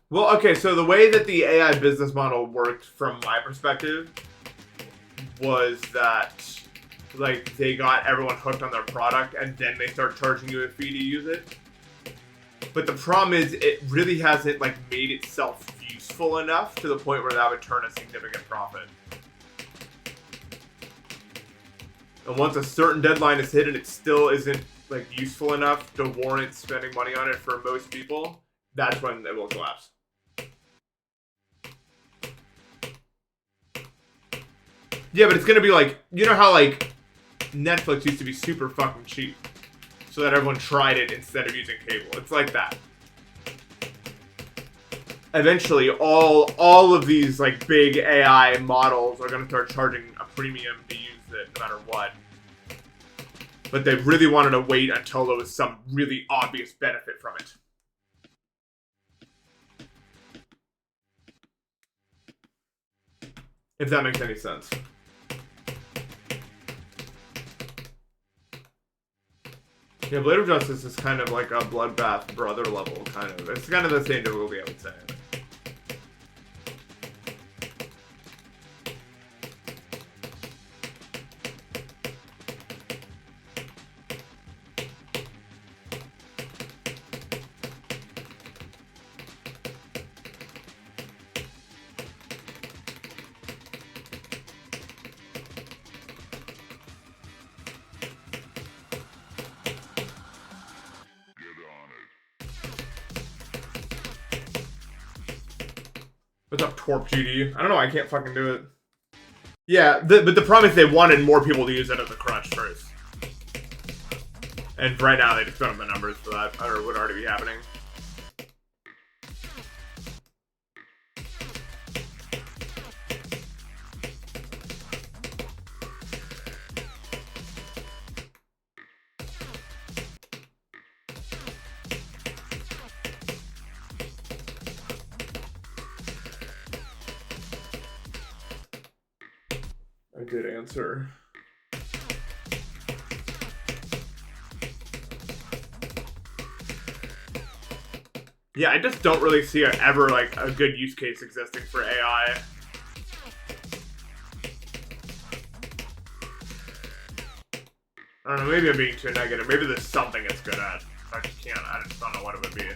Well, okay, so the way that the AI business model worked from my perspective was that, like, they got everyone hooked on their product and then they start charging you a fee to use it. But the problem is it really hasn't, like, made itself useful enough to the point where that would turn a significant profit. And once a certain deadline is hit and it still isn't, like, useful enough to warrant spending money on it for most people, that's when it will collapse. Yeah, but it's gonna be like, you know how, like, Netflix used to be super fucking cheap, so that everyone tried it instead of using cable. It's like that. Eventually, all of these, like, big AI models are gonna start charging a premium to use it no matter what. But they really wanted to wait until there was some really obvious benefit from it. If that makes any sense. Yeah, Blade of Justice is kind of like a Bloodbath brother level, kind of. It's kind of the same difficulty, I would say. What's up, Torp GD? I don't know, I can't fucking do it. Yeah, but the problem is they wanted more people to use it as a crutch first. And right now they just don't have the numbers for that, or it would already be happening. A good answer. Yeah, I just don't really see ever, like, a good use case existing for AI. I don't know, maybe I'm being too negative. Maybe there's something it's good at. I just don't know what it would be.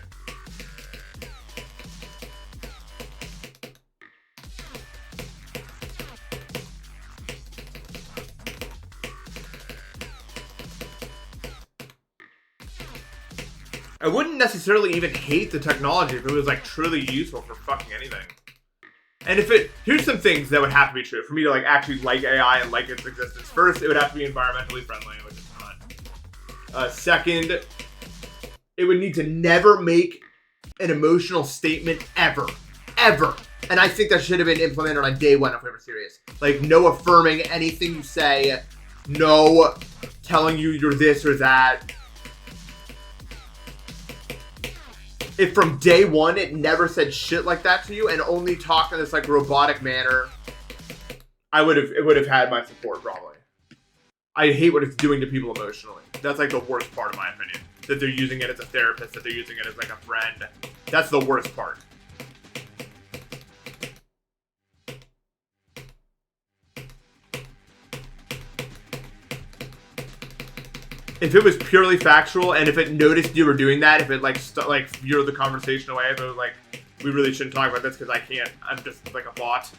I wouldn't necessarily even hate the technology if it was, like, truly useful for fucking anything. And here's some things that would have to be true for me to, like, actually like AI and like its existence. First, it would have to be environmentally friendly, which it's not. Second, it would need to never make an emotional statement ever. Ever. And I think that should have been implemented on day one if we were serious. Like, no affirming anything you say, no telling you you're this or that. If from day one it never said shit like that to you and only talked in this, like, robotic manner, it would have had my support probably. I hate what it's doing to people emotionally. That's, like, the worst part of my opinion. That they're using it as a therapist, that they're using it as, like, a friend. That's the worst part. if it was purely factual, and if it noticed you were doing that, if it like veered the conversation away, if it was like, we really shouldn't talk about this because I can't, I'm just like a bot.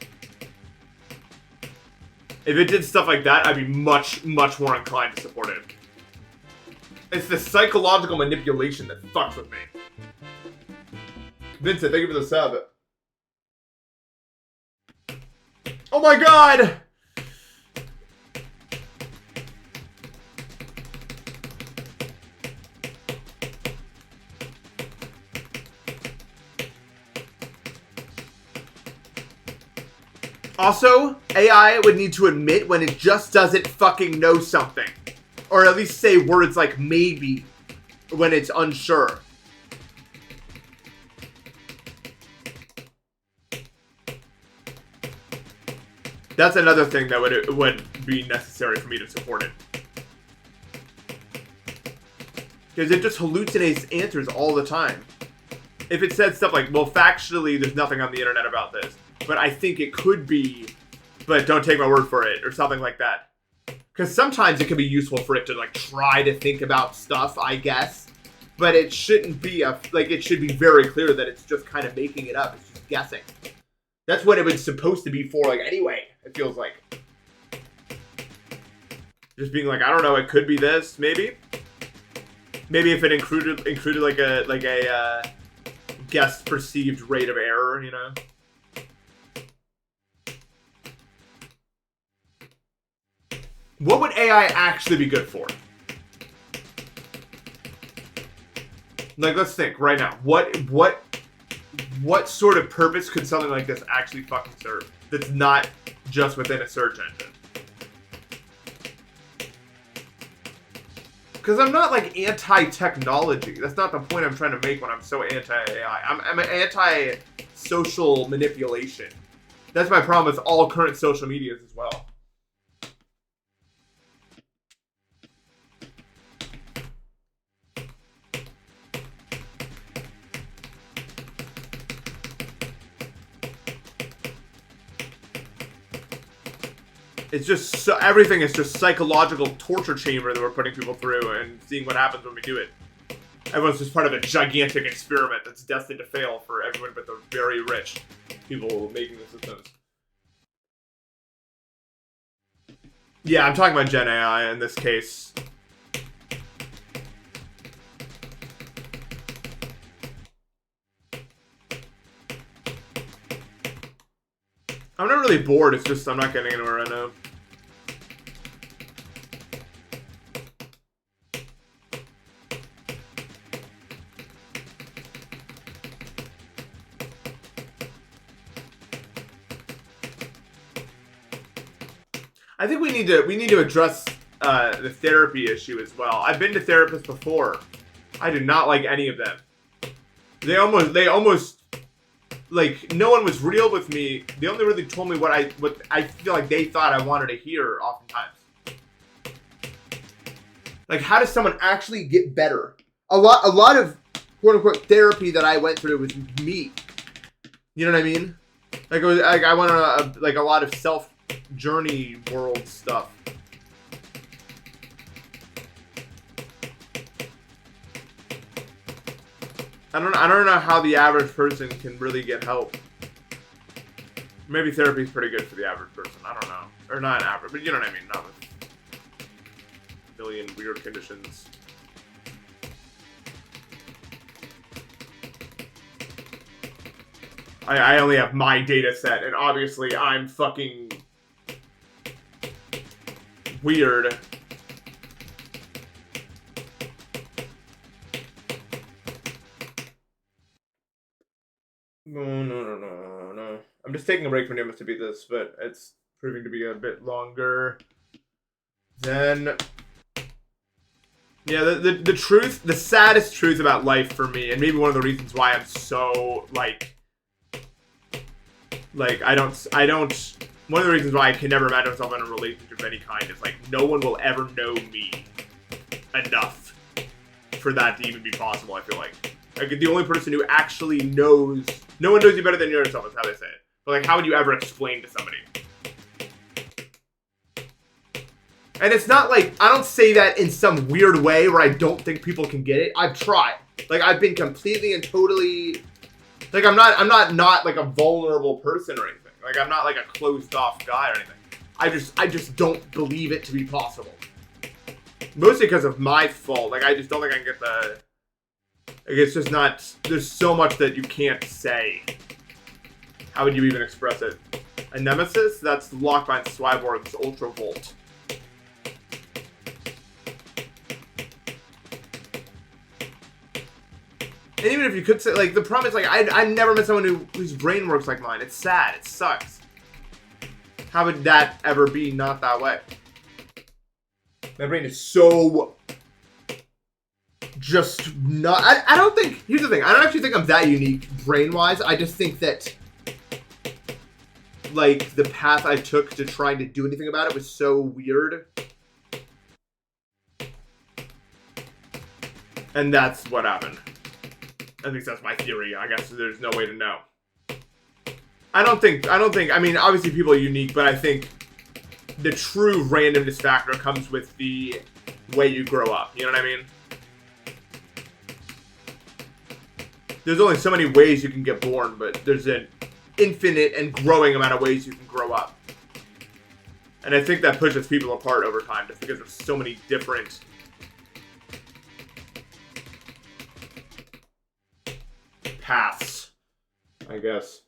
If it did stuff like that, I'd be much more inclined to support it. It's the psychological manipulation that fucks with me. Vincent, thank you for the sub. Oh my god! Also, AI would need to admit when it just doesn't fucking know something. Or at least say words like maybe when it's unsure. That's another thing that would be necessary for me to support it. Because it just hallucinates answers all the time. If it said stuff like, well, factually, there's nothing on the internet about this, but I think it could be, but don't take my word for it, or something like that. Because sometimes it can be useful for it to, like, try to think about stuff, I guess. But it shouldn't be it should be very clear that it's just kind of making it up. It's just guessing. That's what it was supposed to be for, like, anyway, it feels like. Just being like, I don't know, it could be this, maybe? Maybe if it included like a guessed perceived rate of error, you know? What would AI actually be good for? Like, let's think right now. What sort of purpose could something like this actually fucking serve? That's not just within a search engine. Because I'm not, like, anti-technology. That's not the point I'm trying to make when I'm so anti-AI. I'm anti-social manipulation. That's my problem with all current social medias as well. It's just so, everything is just psychological torture chamber that we're putting people through and seeing what happens when we do it. Everyone's just part of a gigantic experiment that's destined to fail for everyone but the very rich people making the systems. Yeah, I'm talking about Gen AI in this case. I'm not really bored, it's just I'm not getting anywhere right now. I think we need to address the therapy issue as well. I've been to therapists before. I did not like any of them. They almost like, no one was real with me. They only really told me what I feel like they thought I wanted to hear oftentimes. Like, how does someone actually get better? A lot of quote unquote therapy that I went through was me. You know what I mean? Like, it was like I went on a lot of self journey world stuff. I don't know how the average person can really get help. Maybe therapy is pretty good for the average person. I don't know. Or not average, but you know what I mean. Not with a million weird conditions. I only have my data set, and obviously I'm fucking weird. No. I'm just taking a break from Npesta to beat this, but it's proving to be a bit longer. Then, yeah, the truth, the saddest truth about life for me, and maybe one of the reasons why I'm so, like, I don't, one of the reasons why I can never imagine myself in a relationship of any kind is, like, no one will ever know me enough for that to even be possible, I feel like. Like, the only person who actually knows, no one knows you better than yourself, is how they say it. But, like, how would you ever explain to somebody? And it's not like, I don't say that in some weird way where I don't think people can get it. I've tried. Like, I've been completely and totally, like, I'm not like a vulnerable person or anything. Like, I'm not like a closed off guy or anything. I just don't believe it to be possible. Mostly because of my fault. Like, I just don't think I can get the, like, it's just not, there's so much that you can't say. How would you even express it? A nemesis? That's Lockbind Swyborg's Ultra Volt. And even if you could say, like, the problem is, like, I've never met someone whose brain works like mine. It's sad. It sucks. How would that ever be not that way? My brain is so just not... I don't think... Here's the thing. I don't actually think I'm that unique brain-wise. I just think that, like, the path I took to trying to do anything about it was so weird. And that's what happened. At least that's my theory. I guess there's no way to know. I don't think, I mean, obviously people are unique, but I think the true randomness factor comes with the way you grow up. You know what I mean? There's only so many ways you can get born, but there's an infinite and growing amount of ways you can grow up. And I think that pushes people apart over time just because there's so many different paths, I guess.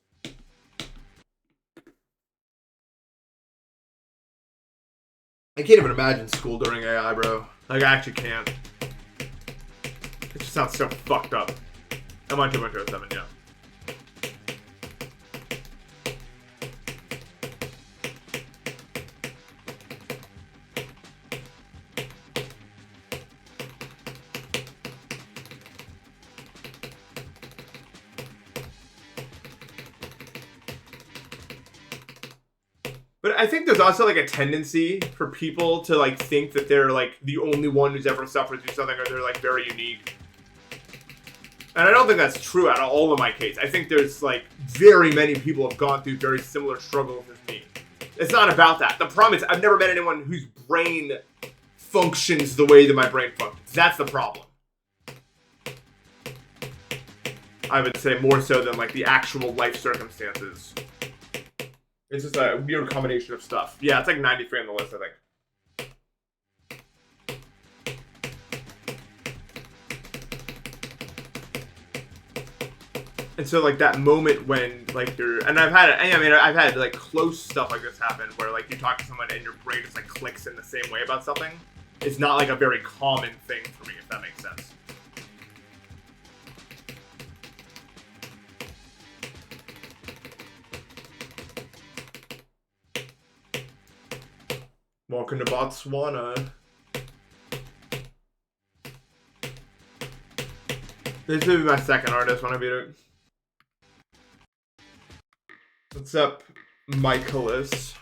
I can't even imagine school during AI, bro. Like, I actually can't. It just sounds so fucked up. I'm on 2.07, yeah. But I think there's also, like, a tendency for people to, like, think that they're, like, the only one who's ever suffered through something, or they're, like, very unique. And I don't think that's true at all in my case. I think there's, like, very many people have gone through very similar struggles as me. It's not about that. The problem is I've never met anyone whose brain functions the way that my brain functions. That's the problem. I would say more so than, like, the actual life circumstances. It's just a weird combination of stuff. Yeah, it's like 93 on the list, I think. And so, like, that moment when, like, you're... And I've had, like, close stuff like this happen where, like, you talk to someone and your brain just, like, clicks in the same way about something. It's not, like, a very common thing for me, if that makes sense. Welcome to Botswana. This will be my second artist when I beat it. What's up, Michaelis?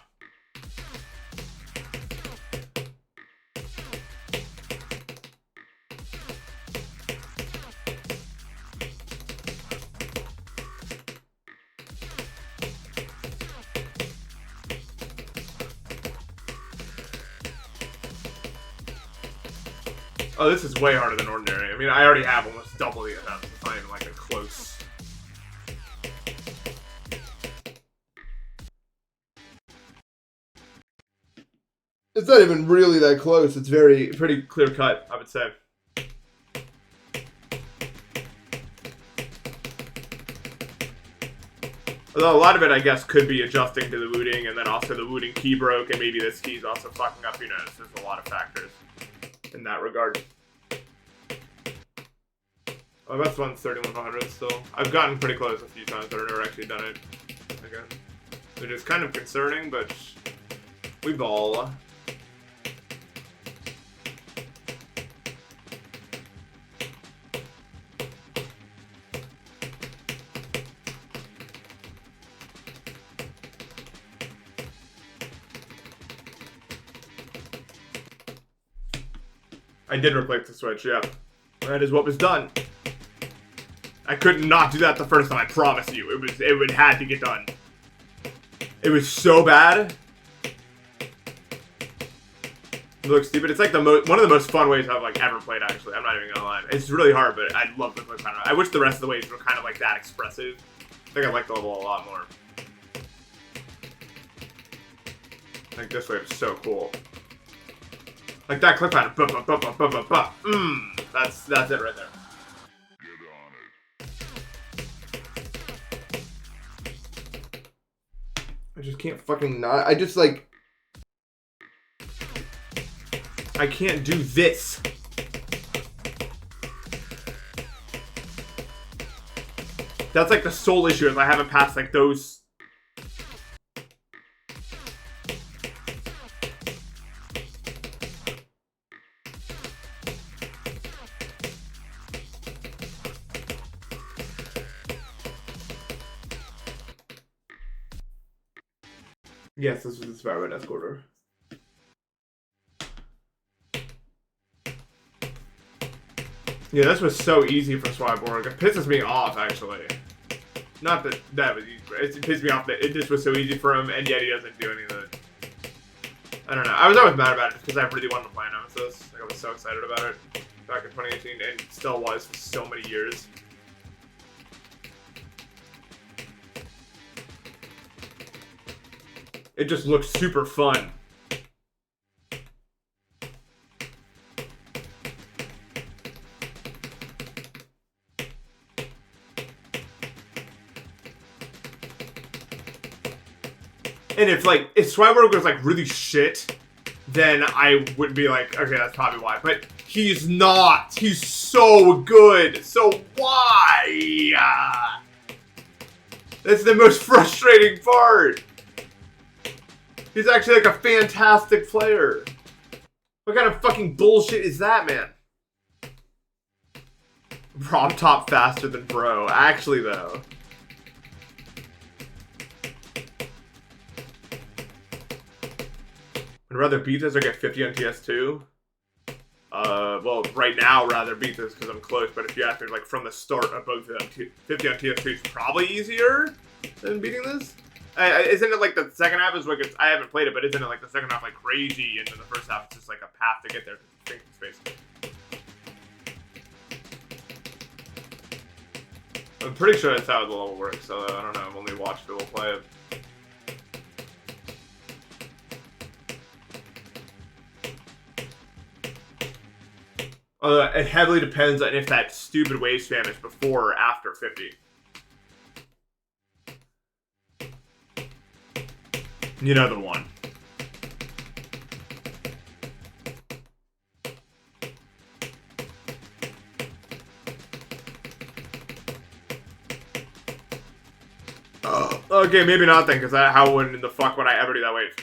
Oh, this is way harder than ordinary. I mean, I already have almost double the attempts. It's not even like a close. It's not even really that close. It's pretty clear cut, I would say. Although a lot of it, I guess, could be adjusting to the wooting, and then also the wooting key broke, and maybe this key's also fucking up, who knows. There's a lot of factors in that regard. Oh, best one's 3100 still. I've gotten pretty close a few times, but I've never actually done it again. Which is kind of concerning, but we ball. I did replace the switch, yeah. That is what was done. I could not do that the first time, I promise you. It had to get done. It was so bad. It looks stupid. It's like one of the most fun ways I've like ever played. Actually, I'm not even gonna lie. It's really hard, but I love the quick time. I wish the rest of the ways were kind of like that expressive. I think I like the level a lot more. Like this wave is so cool. Like that clip pattern. That's it right there. I just can't fucking not. I just like. I can't do this. That's like the sole issue is I haven't passed like those. Yes, this was inspired by Escorter. Yeah, this was so easy for Swiborg. It pisses me off, actually. Not that that was easy, but it pissed me off that it just was so easy for him, and yet he doesn't do any of it. I don't know. I was always mad about it because I really wanted to play Nemesis. Like, I was so excited about it back in 2018, and still was for so many years. It just looks super fun. And if Swiborg was like really shit, then I would be like, okay, that's probably why. But he's not. He's so good. So why? That's the most frustrating part. He's actually like a fantastic player. What kind of fucking bullshit is that, man? Prop top faster than bro. Actually, though. I'd rather beat this or get 50 on TS2. Well, right now, rather beat this because I'm close. But if you ask me, like, from the start of both of them, 50 on TS2 is probably easier than beating this. Isn't it like the second half is like I haven't played it, but isn't it like the second half like crazy, and then the first half is just like a path to get there because it's thinking space. I'm pretty sure that's how the level works, so I don't know. I've only watched people play it. It heavily depends on if that stupid wave spam is before or after 50. You know the one. Okay, maybe not then, because how in the fuck would I ever do that wave?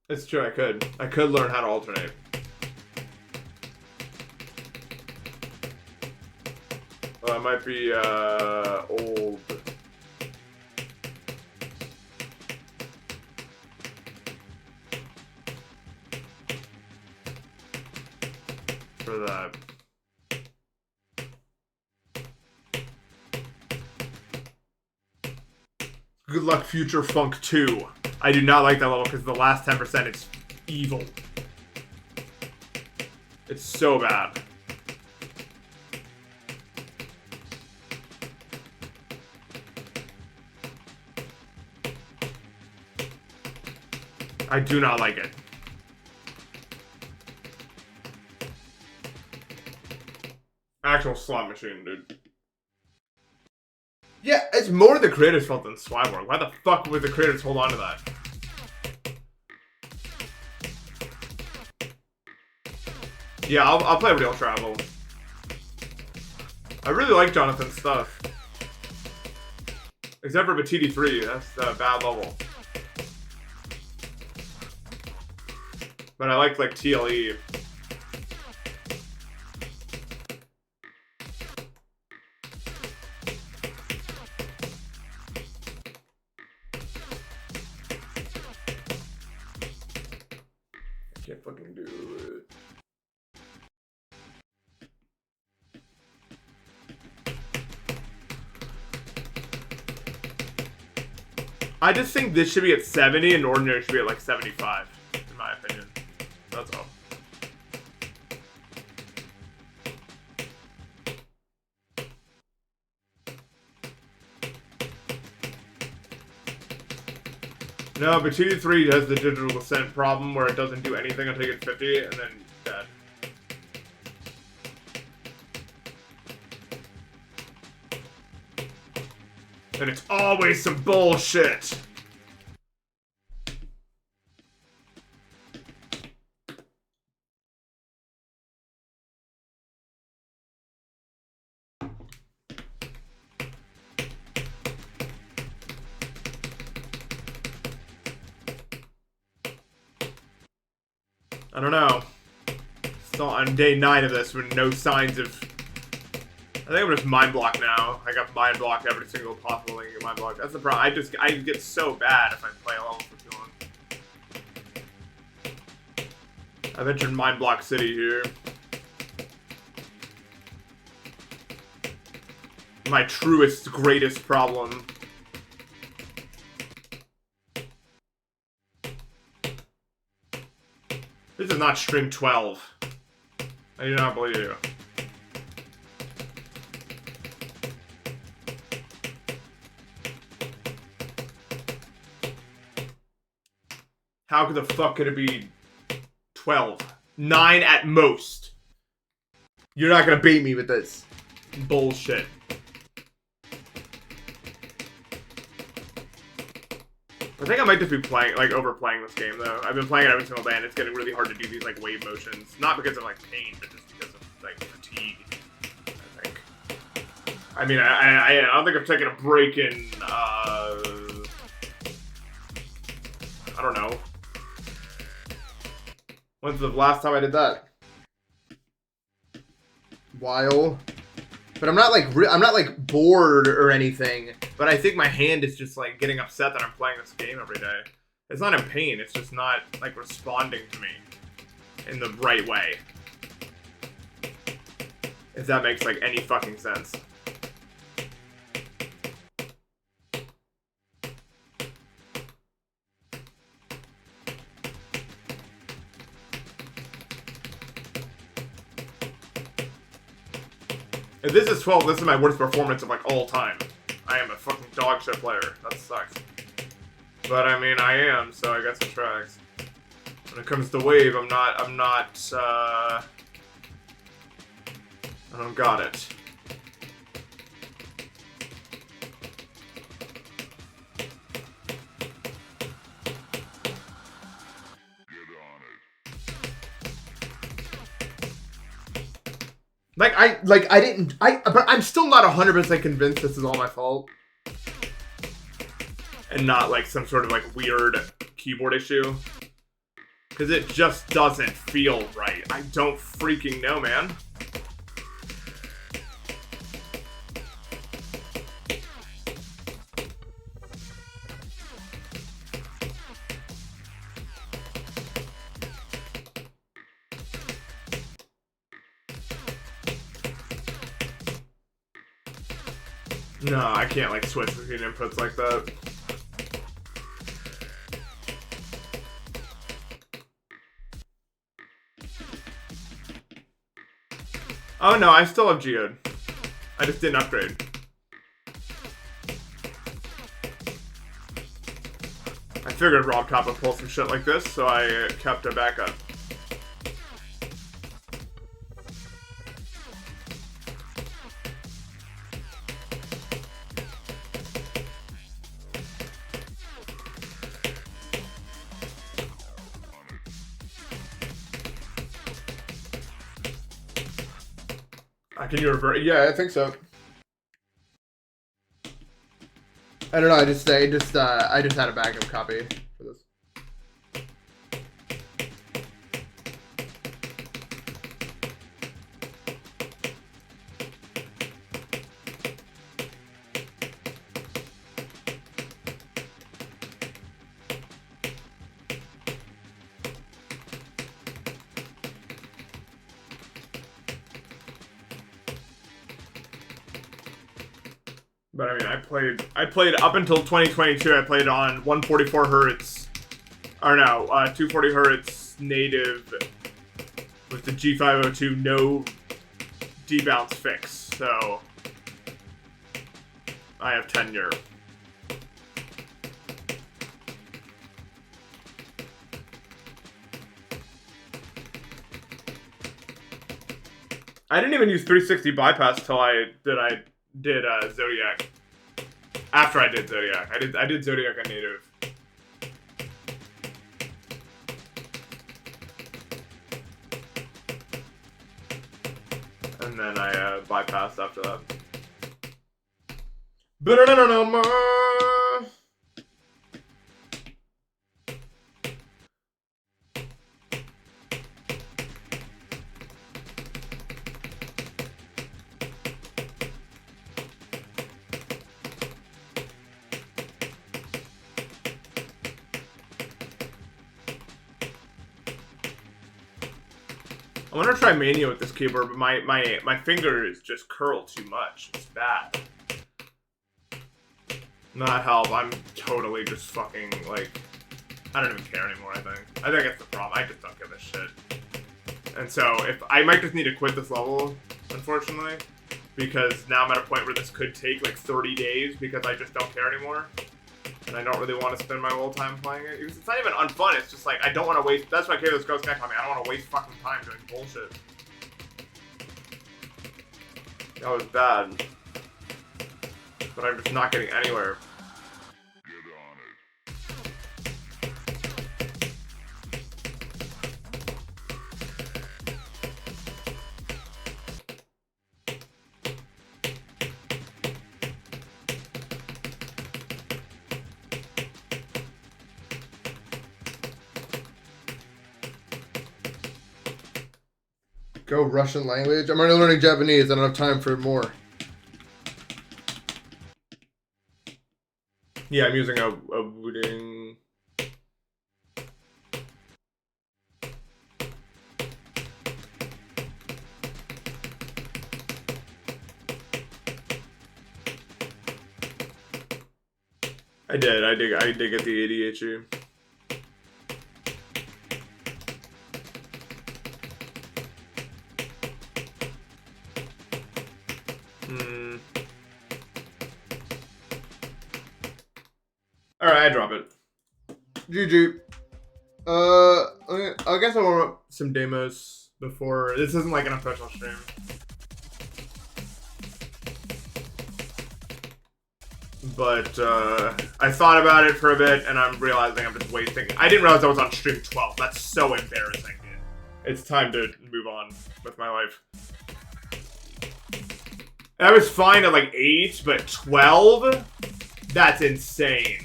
It's true, I could. I could learn how to alternate. Well, I might be, old. For that. Good luck, Future Funk 2. I do not like that level because the last 10% is evil. It's so bad. I do not like it. Actual slot machine, dude. Yeah, it's more the creators' fault than Swiborg. Why the fuck would the creators hold on to that? Yeah, I'll play Real Travel. I really like Jonathan's stuff. Except for Batiti 3, that's a bad level. But I like TLE. fucking do it. I just think this should be at 70 and ordinary should be at like 75, in my opinion. That's all. No, but 2D3 has the digital descent problem where it doesn't do anything until you get 50 and then dead. And it's always some bullshit. I don't know. Still on day 9 of this with no signs of... I think I'm just mind block now. I got mind block every single possible thing. Mind block. That's the problem. I get so bad if I play a level for too long. I've entered mind block city here. My truest, greatest problem. This is not stream 12. I do not believe you. How the fuck could it be 12? 9 at most. You're not gonna bait me with this bullshit. I think I might just be playing, like, overplaying this game, though. I've been playing it every single day, and it's getting really hard to do these, like, wave motions. Not because of, like, pain, but just because of, like, fatigue, I think. I mean, I don't think I've taken a break in, I don't know. When's the last time I did that? While. But I'm not like bored or anything. But I think my hand is just like getting upset that I'm playing this game every day. It's not in pain. It's just not like responding to me in the right way. If that makes like any fucking sense. If this is 12, this is my worst performance of like all time. I am a fucking dog shit player. That sucks. But I mean, I am, so I guess it tracks. When it comes to wave, I don't got it. But I'm still not 100% convinced this is all my fault. And not like some sort of like weird keyboard issue. Because it just doesn't feel right. I don't freaking know, man. No, I can't like switch between inputs like that. Oh no, I still have Geode. I just didn't upgrade. I figured Rob Top would pull some shit like this, so I kept a backup. Can you revert? Yeah, I think so. I don't know. I just had a backup copy for this. But I mean, I played up until 2022. I played on 144 hertz, or no, 240 hertz native with the G502 no debounce fix. So I have tenure. I didn't even use 360 bypass till I did Zodiac. After I did Zodiac, I did Zodiac on native. And then I bypassed after that. I want to try Mania with this keyboard, but my fingers just curl too much. It's bad. Not help. I'm totally just fucking, like, I don't even care anymore, I think that's the problem. I just don't give a shit. And so, I might just need to quit this level, unfortunately, because now I'm at a point where this could take, like, 30 days because I just don't care anymore. And I don't really want to spend my whole time playing it. It's not even unfun, it's just like, I don't want to waste, that's why Kayla's Ghost Connect on me, I don't want to waste fucking time doing bullshit. That was bad. But I'm just not getting anywhere. Go Russian language. I'm already learning Japanese. I don't have time for more. Yeah, I'm using a wooden. I did get the ADHD. Alright, I drop it. GG. I guess I want some demos before. This isn't like an official stream. But I thought about it for a bit, and I'm realizing I'm just wasting. I didn't realize I was on stream 12. That's so embarrassing, dude. It's time to move on with my life. I was fine at like 8, but 12? That's insane.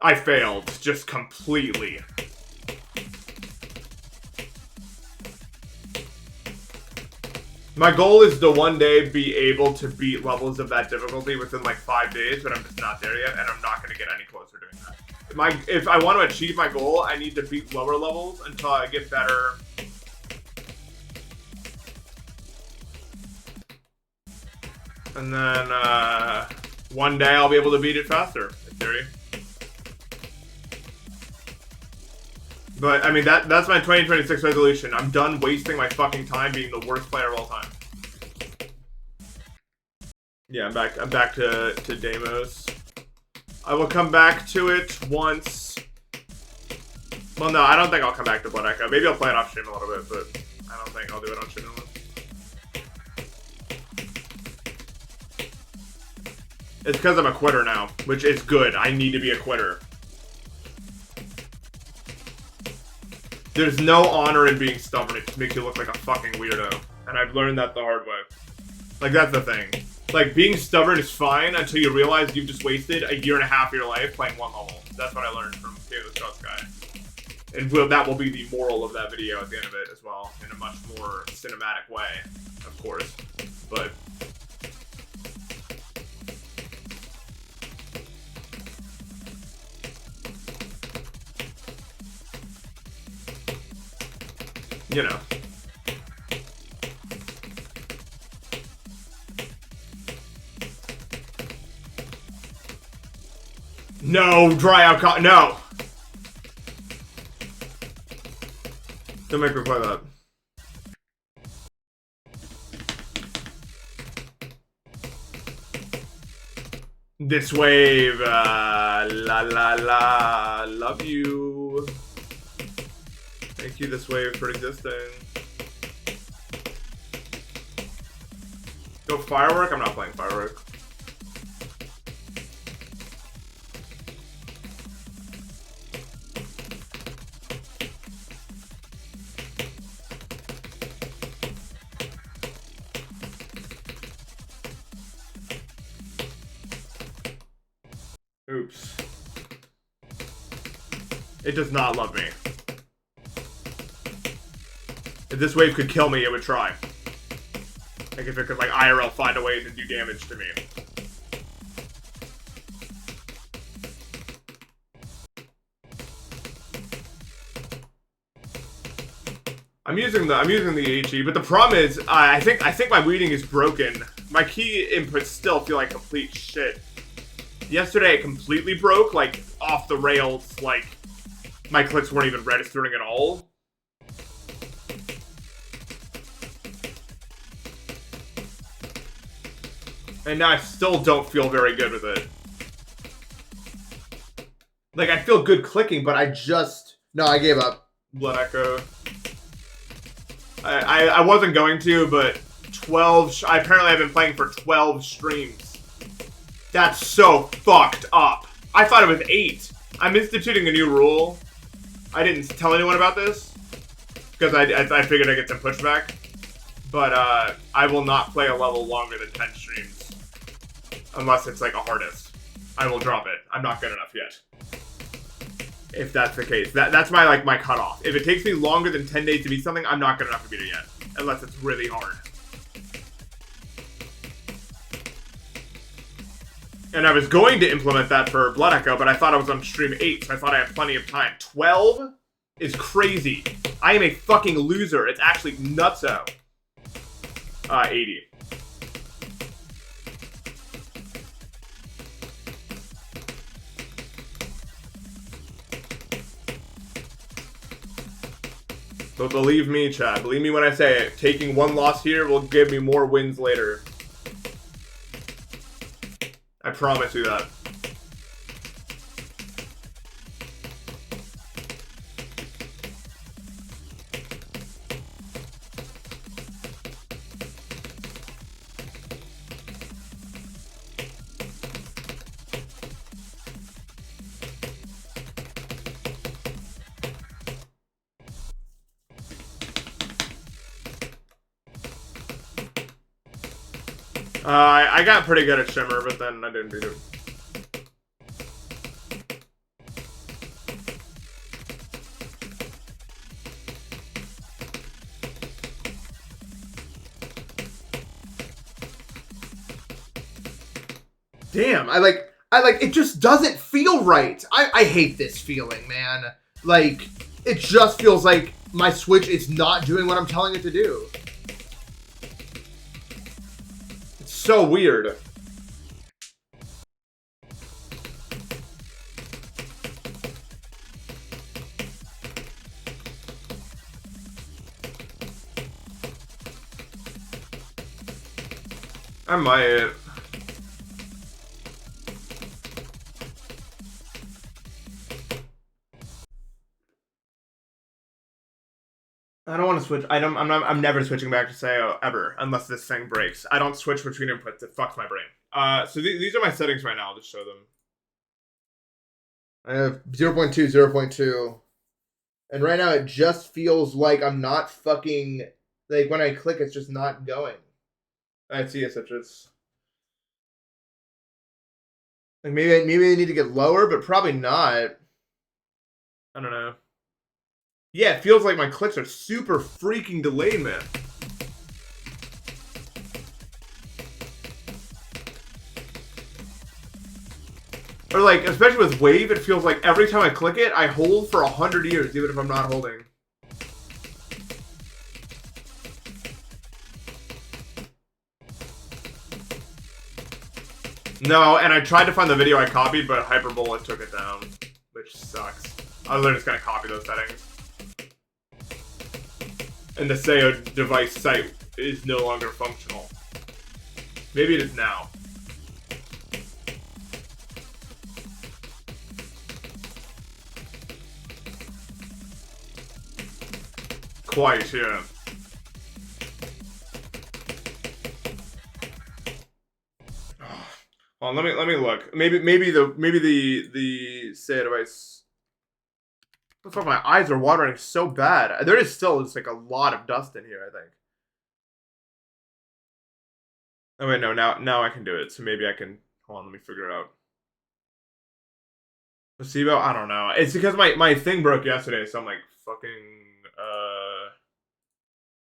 I failed, just completely. My goal is to one day be able to beat levels of that difficulty within like 5 days, but I'm just not there yet, and I'm not going to get any closer doing that. If I want to achieve my goal, I need to beat lower levels until I get better. And then one day I'll be able to beat it faster, in theory. But I mean that's my 2026 resolution. I'm done wasting my fucking time being the worst player of all time. Yeah, I'm back to Deimos. I will come back to it once. Well, no, I don't think I'll come back to Blood Echo. Maybe I'll play it off stream a little bit, but I don't think I'll do it on stream. It's because I'm a quitter now, which is good. I need to be a quitter. There's no honor in being stubborn. It just makes you look like a fucking weirdo. And I've learned that the hard way. Like, that's the thing. Like, being stubborn is fine until you realize you've just wasted a year and a half of your life playing one level. That's what I learned from Kayla's Trust Guy. And that will be the moral of that video at the end of it as well, in a much more cinematic way, of course. But you know. No, dry out no! Don't make me play that. This wave, la la la, love you. Thank you, this wave, for existing. Go firework? I'm not playing firework. Oops. It does not love me. If this wave could kill me, it would try. Like if it could, like, IRL find a way to do damage to me. I'm using the HE, but the problem is, I think my weeding is broken. My key inputs still feel like complete shit. Yesterday it completely broke, like, off the rails, like, my clicks weren't even registering at all. And now I still don't feel very good with it. Like, I feel good clicking, but I just... No, I gave up. Blood Echo. I wasn't going to, but 12... apparently I've been playing for 12 streams. That's so fucked up. I thought it was 8. I'm instituting a new rule. I didn't tell anyone about this, because I figured I'd get some pushback. But I will not play a level longer than 10 streams. Unless it's like a hardest. I will drop it. I'm not good enough yet. If that's the case. That's my cutoff. If it takes me longer than 10 days to beat something, I'm not good enough to beat it yet. Unless it's really hard. And I was going to implement that for Blood Echo, but I thought I was on stream 8, so I thought I had plenty of time. 12 is crazy. I am a fucking loser. It's actually nutso. 80. But believe me, Chad. Believe me when I say it. Taking one loss here will give me more wins later. I promise you that. I got pretty good at Shimmer, but then I didn't beat him. Damn, I like, it just doesn't feel right. I hate this feeling, man. Like, it just feels like my Switch is not doing what I'm telling it to do. It's so weird. I might. I don't want to switch. I'm never switching back to Sayo ever, unless this thing breaks. I don't switch between inputs. It fucks my brain. So these are my settings right now. I'll just show them. I have 0.2, 0.2. And right now it just feels like I'm not fucking... Like, when I click, it's just not going. I see it, such as... Like, maybe I need to get lower, but probably not. I don't know. Yeah, it feels like my clicks are super freaking delayed, man. Or like, especially with Wave, it feels like every time I click it, I hold for 100 years, even if I'm not holding. No, and I tried to find the video I copied, but Hyperbola took it down, which sucks. I was literally just gonna copy those settings. And the SEO device site is no longer functional. Maybe it is now. Quite, yeah. Hold on, let me look. Maybe the SEO device. The fuck, my eyes are watering so bad. There is still just like a lot of dust in here, I think. Oh wait, no, now I can do it. So maybe I can, hold on, let me figure it out. Placebo? I don't know. It's because my thing broke yesterday, so I'm like fucking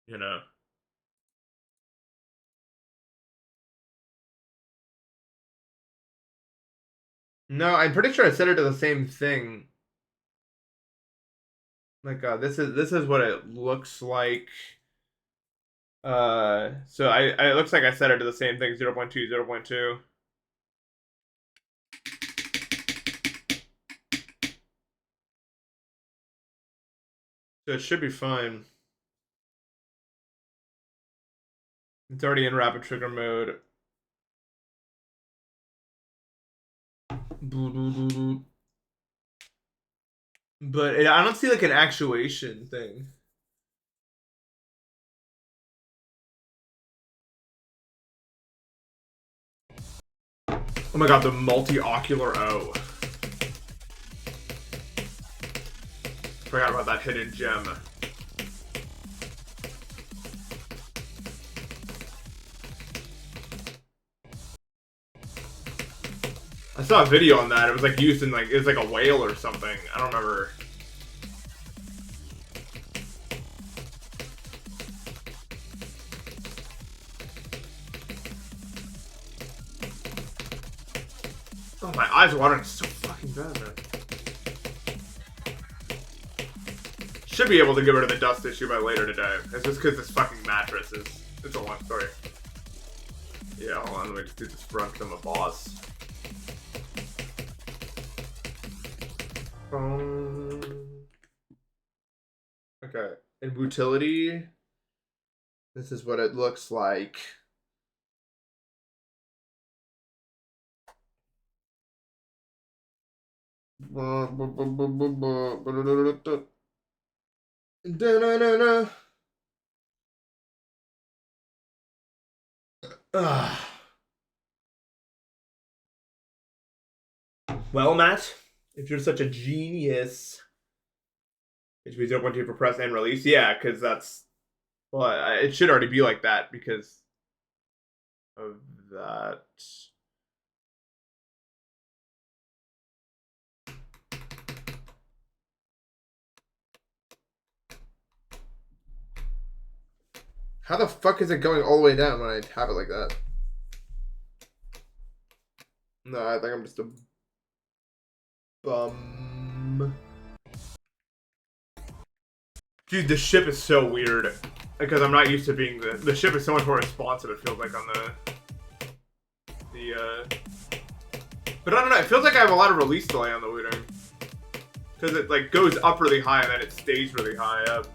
you know. No, I'm pretty sure I set it to the same thing. Like this is what it looks like. So it looks like I set it to the same thing, 0.2, 0.2. So it should be fine. It's already in rapid trigger mode. But I don't see like an actuation thing. Oh my god, the multi-ocular O. Forgot about that hidden gem. I saw a video on that. It was like used in like, it was like a whale or something. I don't remember. Oh, my eyes are watering so fucking bad, man. Should be able to get rid of the dust issue by later today. It's just because this fucking mattress is... It's a long story. Yeah, hold on. Let me just do this front because I'm a boss. Okay. In utility, this is what it looks like. Well, Matt, if you're such a genius, it should be 0.2 for press and release. Yeah, because that's... Well, it should already be like that because of that. How the fuck is it going all the way down when I have it like that? No, I think I'm just a bum. Dude, the ship is so weird. Because I'm not used to being the ship is so much more responsive, it feels like on but I don't know, it feels like I have a lot of release delay on the Wudong. Because it like goes up really high and then it stays really high up.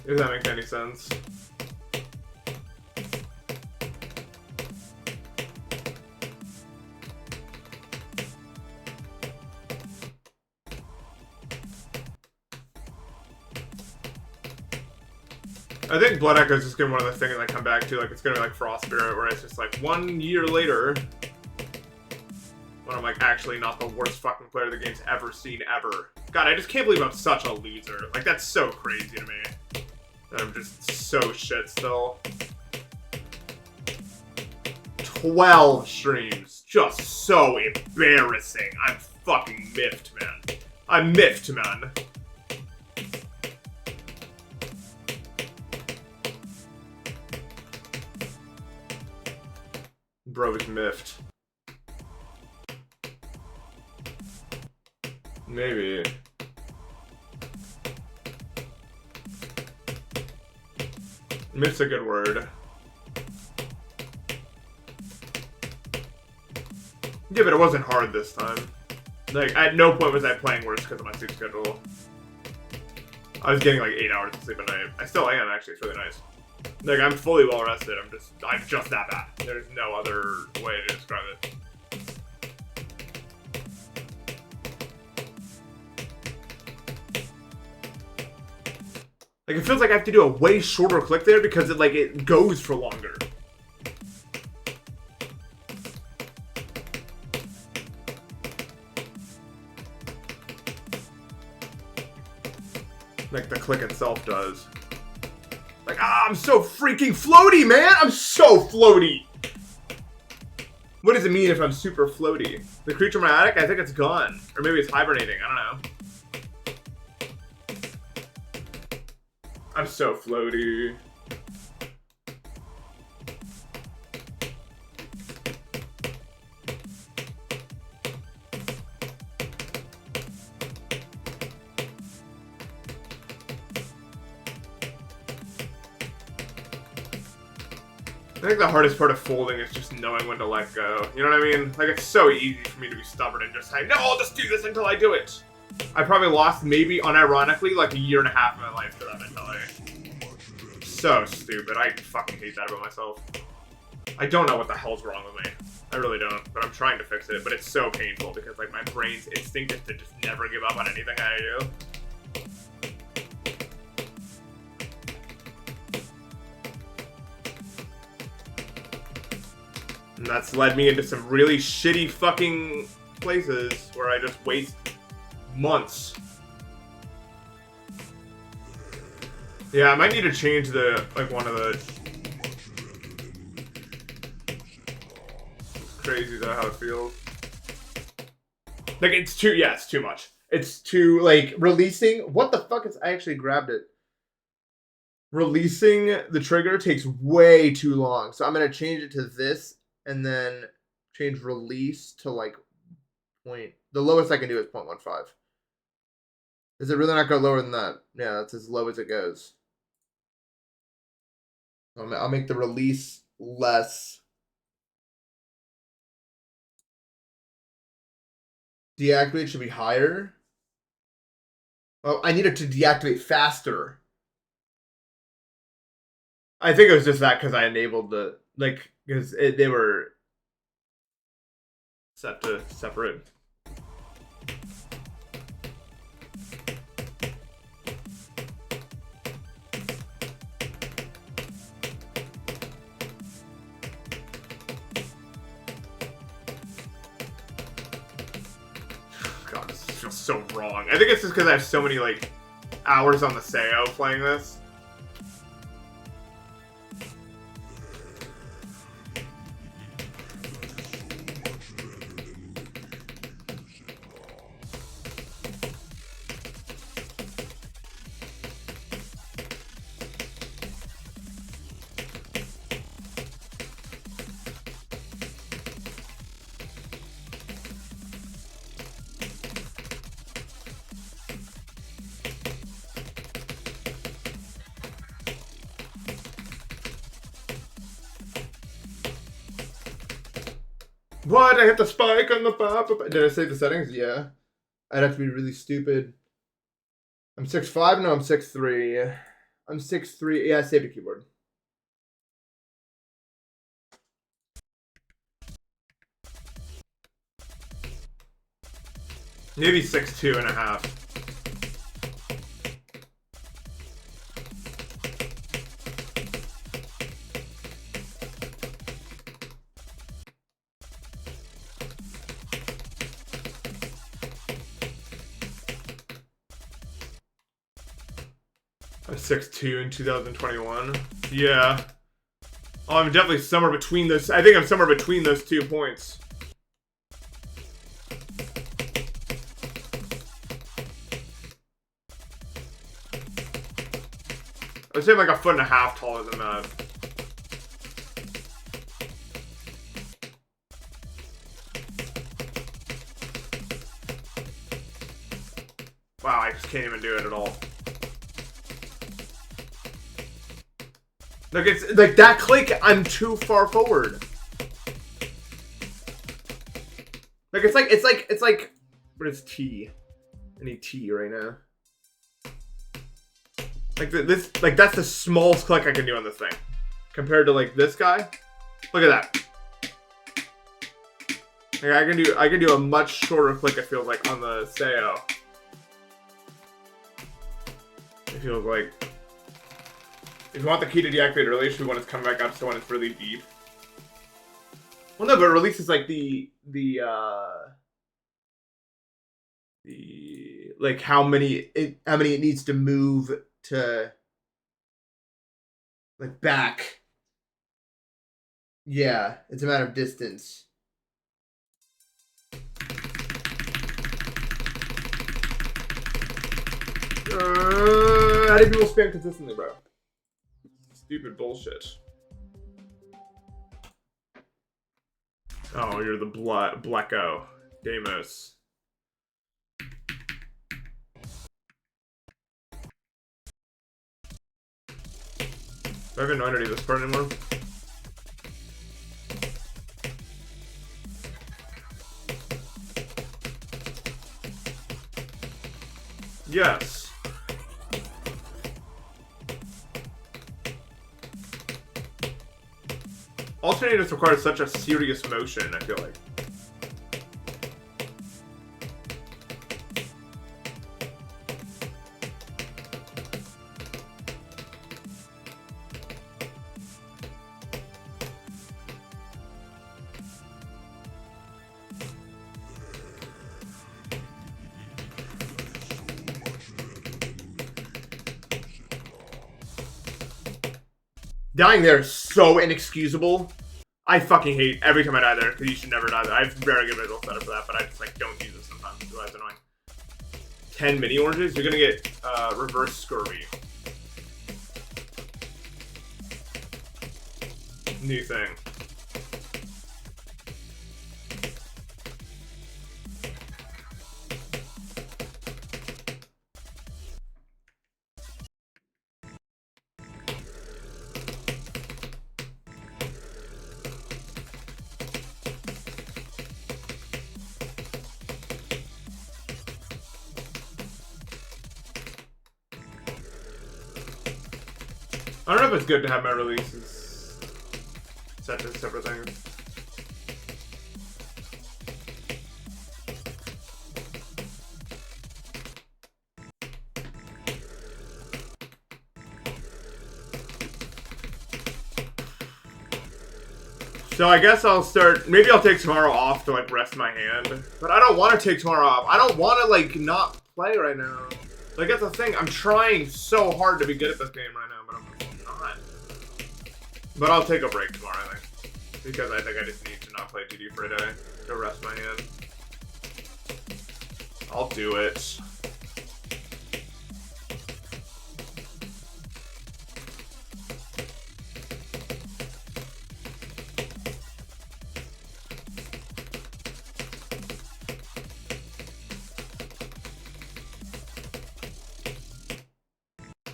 If that makes any sense. I think Blood Echo is just gonna be one of the things I come back to. Like it's gonna be like Frost Spirit, where it's just like 1 year later, when I'm like actually not the worst fucking player the game's ever seen ever. God, I just can't believe I'm such a loser. Like that's so crazy to me. That I'm just so shit still. 12 streams, just so embarrassing. I'm fucking miffed, man. I'm miffed, man. Bro is miffed. Maybe. Myth's a good word. Yeah, but it wasn't hard this time. Like, at no point was I playing worse because of my sleep schedule. I was getting like 8 hours of sleep a night. I still am, actually. It's really nice. Like, I'm fully well rested. I'm just that bad. There's no other way to describe it. Like, it feels like I have to do a way shorter click there because it goes for longer. Like the click itself does. Like, I'm so freaking floaty, man! I'm so floaty! What does it mean if I'm super floaty? The creature in my attic? I think it's gone. Or maybe it's hibernating. I don't know. I'm so floaty. I think the hardest part of folding is just knowing when to let go. You know what I mean? Like, it's so easy for me to be stubborn and just say, no, I'll just do this until I do it. I probably lost, maybe unironically, like a year and a half of my life to that mentality. So stupid. I fucking hate that about myself. I don't know what the hell's wrong with me. I really don't, but I'm trying to fix it. But it's so painful because, like, my brain's instinct is to just never give up on anything I do. And that's led me into some really shitty fucking places where I just waste months. Yeah, I might need to change the, like, one of the... It's crazy though how it feels. Like, it's too, yeah, it's too much. It's too, like, releasing, what the fuck is, I actually grabbed it. Releasing the trigger takes way too long. So I'm going to change it to this. And then change release to like the lowest I can do is 0.15. Does it really not go lower than that? Yeah, that's as low as it goes. I'll make the release less. Deactivate should be higher. Oh, I need it to deactivate faster. I think it was just that because I enabled the, like, because they were set to separate. God, this feels so wrong. I think it's just because I have so many, like, hours on the Seo playing this. What? I hit the spike on the pop. Did I save the settings? Yeah. I'd have to be really stupid. I'm 6'5"? No, I'm 6'3". I'm 6'3". Yeah, I saved a keyboard. Maybe 6'2.5". I was 6'2" in 2021. Yeah. Oh, I'm definitely somewhere between those. I think I'm somewhere between those 2 points. I would say I'm like 1.5 feet taller than that. Wow, I just can't even do it at all. Like it's like that click, I'm too far forward. Like it's like what is T? I need T right now. Like this, like that's the smallest click I can do on this thing, compared to like this guy. Look at that. Like I can do a much shorter click. It feels like on the Sayo. It feels like if you want the key to deactivate release, we want it to come back up so when it's really deep. Well, no, but release is like the like how many it needs to move to like back. Yeah, it's a matter of distance. How do people spam consistently, bro? Stupid bullshit. Oh, you're the Blacko. Deimos. Do I even know how to do this part anymore? Yes. Alternators require such a serious motion, I feel like. Dying there is so inexcusable. I fucking hate every time I die there, because you should never die there. I have very good visual setup for that, but I just like don't use it sometimes. It's annoying. 10 mini oranges, you're gonna get reverse scurvy. New thing. I don't know if it's good to have my releases set to separate things. So I guess I'll start, maybe I'll take tomorrow off to like rest my hand. But I don't want to take tomorrow off. I don't want to like not play right now. Like that's the thing, I'm trying so hard to be good at this game right now, but I'm not. But I'll take a break tomorrow, I think. Because I think I just need to not play 2D for a day to rest my hand. I'll do it.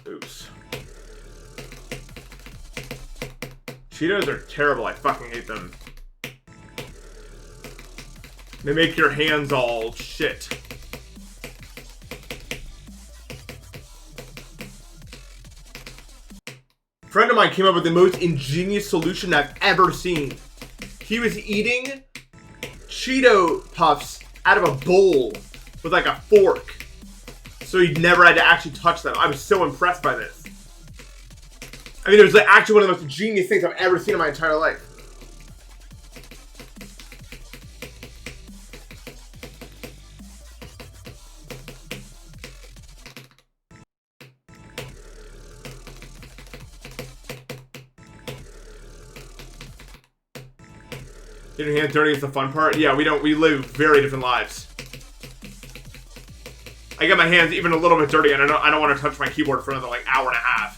Oops. Cheetos are terrible. I fucking hate them. They make your hands all shit. A friend of mine came up with the most ingenious solution I've ever seen. He was eating Cheeto Puffs out of a bowl with like a fork. So he never had to actually touch them. I was so impressed by this. I mean, it was like actually one of the most genius things I've ever seen in my entire life. Getting your hands dirty is the fun part. Yeah, we live very different lives. I get my hands even a little bit dirty, and I don't want to touch my keyboard for another like hour and a half.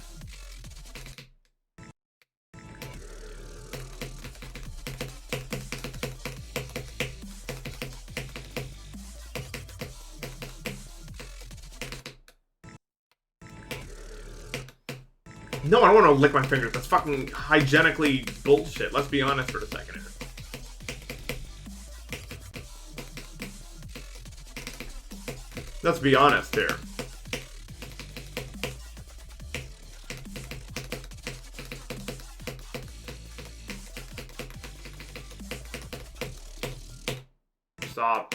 No, I don't want to lick my fingers. That's fucking hygienically bullshit. Let's be honest for a second here. Let's be honest here. Stop.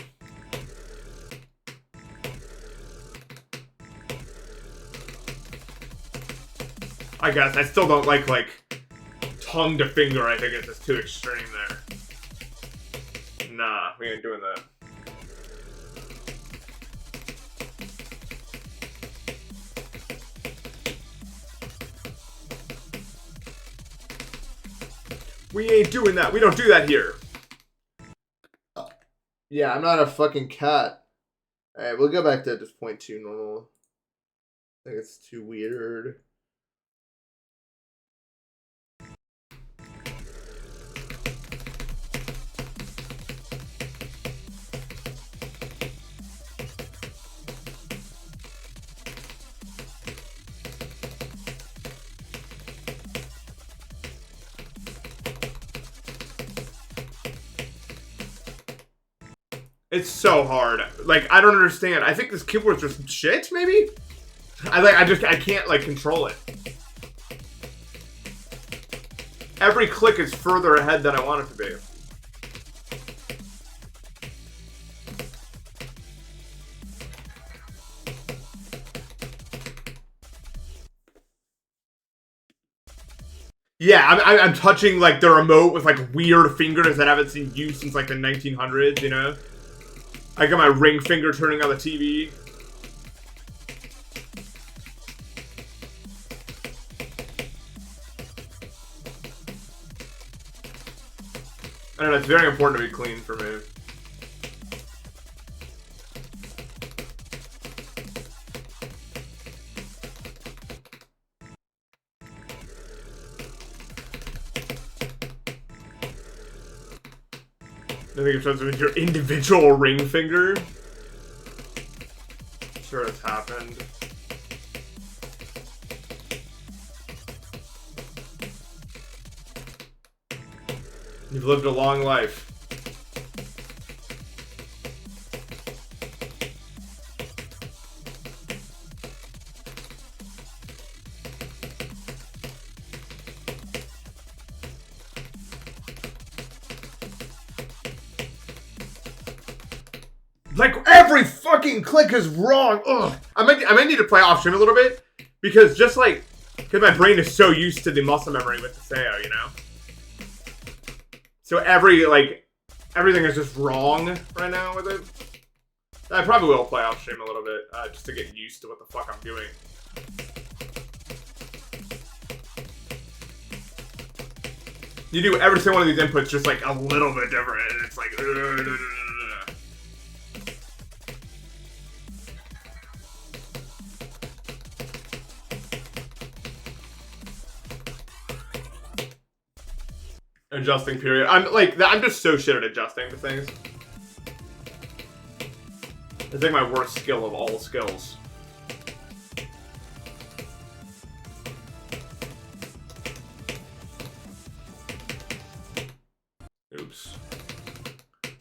I guess I still don't like tongue to finger. I think it's just too extreme there. Nah, we ain't doing that. We ain't doing that. We don't do that here. Yeah, I'm not a fucking cat. Alright, we'll go back to just 0.2 normal. I think it's too weird. It's so hard. Like, I don't understand. I think this keyboard's just shit, maybe? I can't, like, control it. Every click is further ahead than I want it to be. Yeah, I'm touching, like, the remote with, like, weird fingers that I haven't seen used since, like, the 1900s, you know? I got my ring finger turning on the TV. I don't know, it's very important to be clean for me. I think it shows with your individual ring finger. I'm sure it's happened. You've lived a long life. Like, every fucking click is wrong. Ugh. I might need to play off stream a little bit. Because just like, because my brain is so used to the muscle memory with the SEO, you know? So everything is just wrong right now with it. I probably will play off stream a little bit, just to get used to what the fuck I'm doing. You do every single one of these inputs just like a little bit different, and it's like... Adjusting period. I'm just so shit at adjusting to things. It's like my worst skill of all skills. Oops.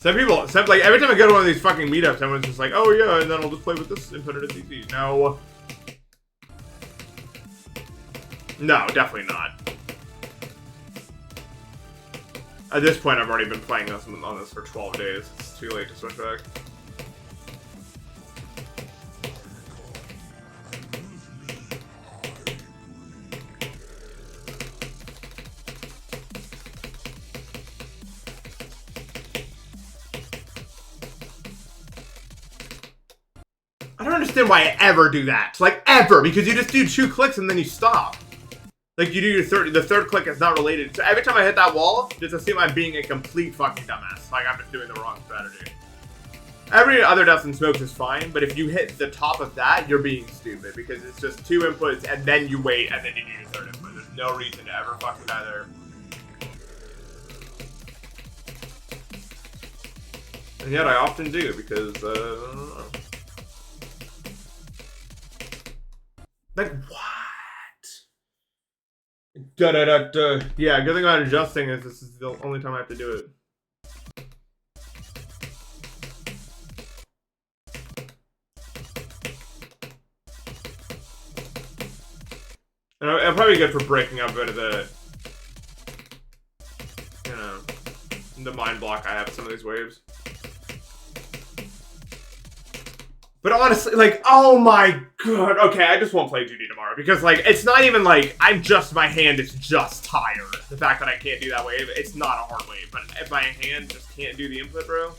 Like, every time I go to one of these fucking meetups, everyone's just like, oh yeah, and then I'll just play with this input and it's easy. No. No, definitely not. At this point, I've already been playing on this for 12 days. It's too late to switch back. I don't understand why I ever do that. Like, ever. Because you just do 2 clicks and then you stop. Like, you do the third click is not related. So every time I hit that wall, just assume I'm being a complete fucking dumbass. Like, I'm just doing the wrong strategy. Every other Dust and Smokes is fine, but if you hit the top of that, you're being stupid. Because it's just 2 inputs, and then you wait, and then you do your third input. There's no reason to ever fucking die there. And yet I often do, because, I don't know. Like, what? Da da da da. Yeah, good thing about adjusting is this is the only time I have to do it. And it'll probably be good for breaking up a bit of the, you know, the mind block I have with some of these waves. But honestly, like, oh my god, okay, I just won't play GD tomorrow because, like, it's not even like my hand is just tired. The fact that I can't do that wave, it's not a hard wave, but if my hand just can't do the input, bro.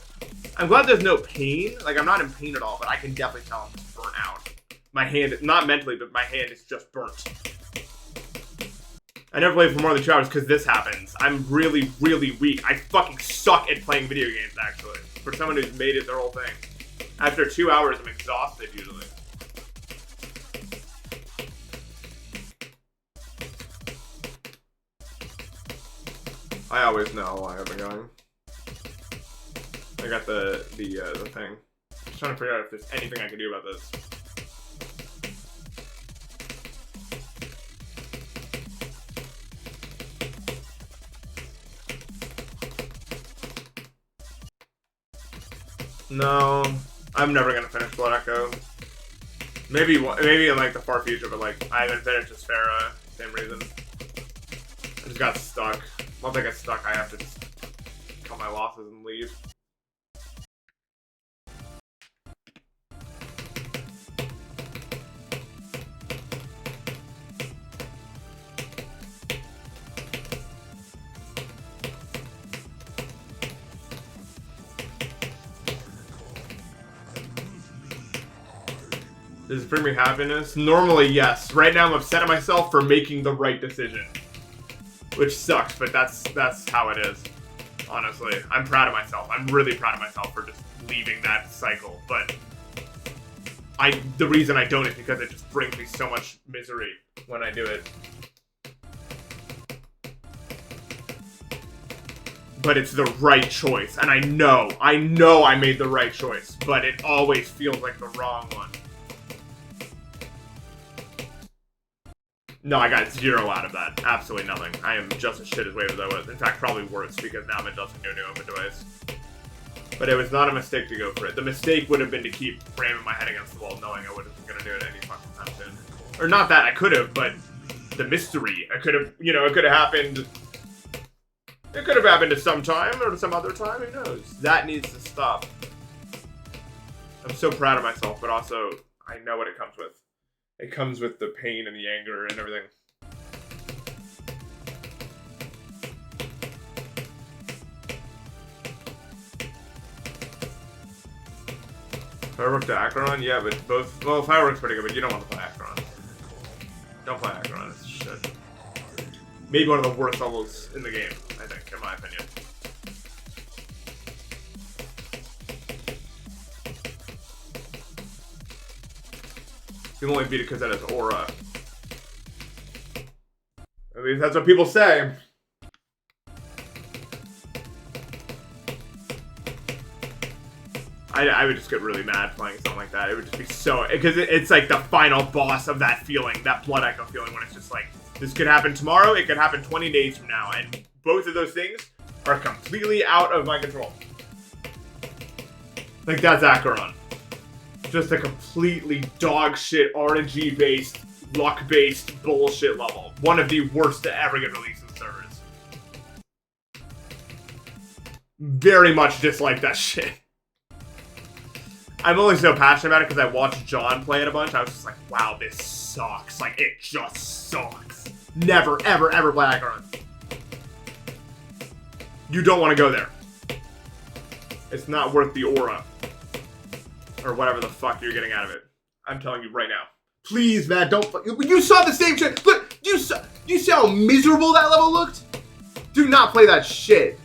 I'm glad there's no pain. Like, I'm not in pain at all, but I can definitely tell I'm just burnt out. My hand, not mentally, but my hand is just burnt. I never played for more than 2 hours because this happens. I'm really, really weak. I fucking suck at playing video games, actually. For someone who's made it their whole thing. After 2 hours, I'm exhausted, usually. I always know why I've been going. I got the thing. Just trying to figure out if there's anything I can do about this. No, I'm never gonna finish Blood Echo. Maybe in like the far future, but like I haven't finished Sphera. Same reason. I just got stuck. Once I get stuck, I have to just cut my losses and leave. Does it bring me happiness? Normally, yes. Right now, I'm upset at myself for making the right decision. Which sucks, but that's how it is. Honestly. I'm proud of myself. I'm really proud of myself for just leaving that cycle. But the reason I don't is because it just brings me so much misery when I do it. But it's the right choice. And I know I made the right choice. But it always feels like the wrong one. No, I got 0 out of that. Absolutely nothing. I am just as shit as wave as I was. In fact, probably worse, because now I'm adjusting to a new open device. But it was not a mistake to go for it. The mistake would have been to keep ramming my head against the wall, knowing I wasn't going to do it any fucking time soon. Or not that, I could have, but the mystery. I could have, you know, it could have happened. It could have happened at some time, or some other time, who knows? That needs to stop. I'm so proud of myself, but also, I know what it comes with. It comes with the pain and the anger and everything. Firework to Acheron? Yeah, but both... Well, Firework's pretty good, but you don't want to play Acheron. Don't play Acheron, it's shit. Maybe one of the worst levels in the game, I think, in my opinion. You can only beat it because that is aura. At least that's what people say. I would just get really mad playing something like that. It would just be so... Because it's like the final boss of that feeling, that Blood Echo feeling, when it's just like, this could happen tomorrow, it could happen 20 days from now, and both of those things are completely out of my control. Like, that's Acheron. Just a completely dog shit, RNG-based, luck-based bullshit level. One of the worst to ever get released in servers. Very much dislike that shit. I'm only so passionate about it because I watched John play it a bunch. I was just like, wow, this sucks. Like, it just sucks. Never, ever, ever play Acheron. You don't want to go there. It's not worth the aura. Or whatever the fuck you're getting out of it. I'm telling you right now. Please, man, don't... You saw the same shit. Look, you see how miserable that level looked? Do not play that shit.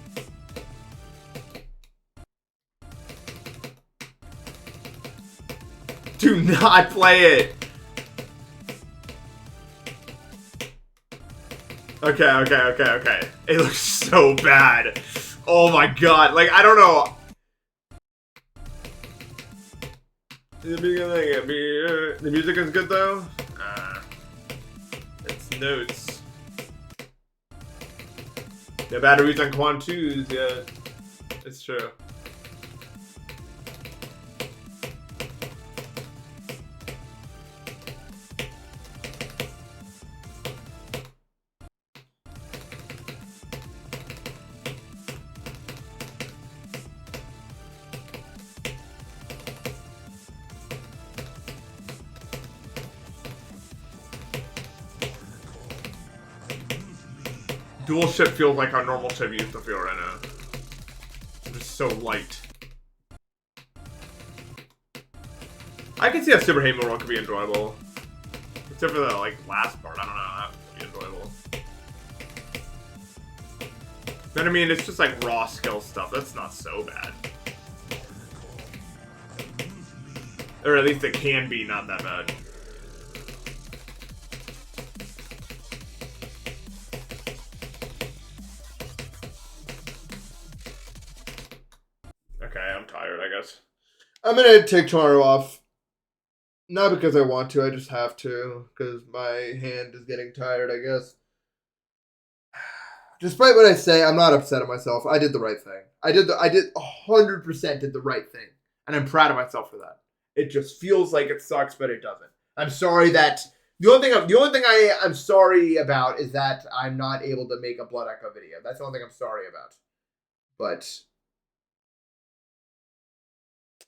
Do not play it. Okay. It looks so bad. Oh my god. Like, I don't know. The music is good though. It's notes. The batteries on Quan 2s, yeah. It's true. Dual ship feels like how normal ship used to feel right now. It's just so light. I can see how Super Halo 1 could be enjoyable. Except for the like last part, I don't know, that would be enjoyable. Then I mean, it's just like raw skill stuff, that's not so bad. Or at least it can be not that bad. Okay, I'm tired, I guess. I'm gonna take tomorrow off. Not because I want to, I just have to. Because my hand is getting tired, I guess. Despite what I say, I'm not upset at myself. I did the right thing. I did 100% did the right thing. And I'm proud of myself for that. It just feels like it sucks, but it doesn't. I'm sorry that... The only thing I'm sorry about is that I'm not able to make a Blood Echo video. That's the only thing I'm sorry about. But...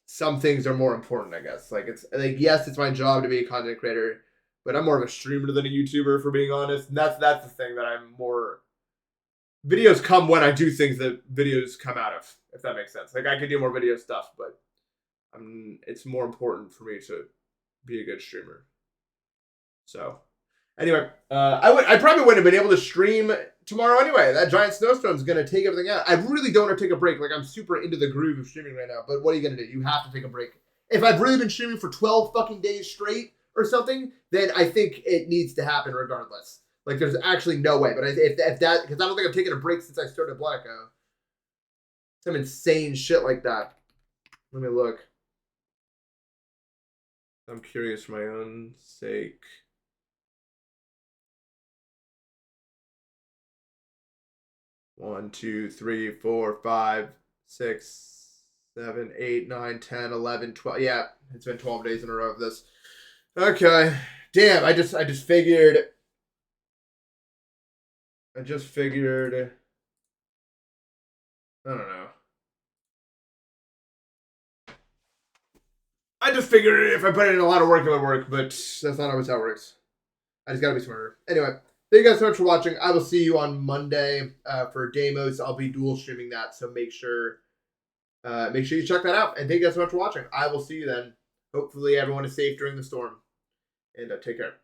some things are more important, I guess. Like, it's like, yes, it's my job to be a content creator, but I'm more of a streamer than a YouTuber, for being honest. And that's the thing that I'm more... videos come when I do things that videos come out of, if that makes sense. Like, I could do more video stuff, but it's more important for me to be a good streamer. So, anyway, I probably wouldn't have been able to stream tomorrow anyway. That giant snowstorm is going to take everything out. I really don't want to take a break. Like, I'm super into the groove of streaming right now, but what are you going to do? You have to take a break. If I've really been streaming for 12 fucking days straight or something, then I think it needs to happen regardless. Like, there's actually no way. But if that, because I don't think I've taken a break since I started Blood Echo. Some insane shit like that. Let me look. I'm curious for my own sake. One, 2, 3, 4, 5, 6, 7, 8, 9, 10, 11, 12. Yeah, it's been 12 days in a row of this. Okay. Damn, I just figured. I don't know. I just figured if I put in a lot of work, it would work, but that's not always how it works. I just gotta be smarter. Anyway, thank you guys so much for watching. I will see you on Monday for Deimos. I'll be dual streaming that, so make sure you check that out. And thank you guys so much for watching. I will see you then. Hopefully everyone is safe during the storm. And take care.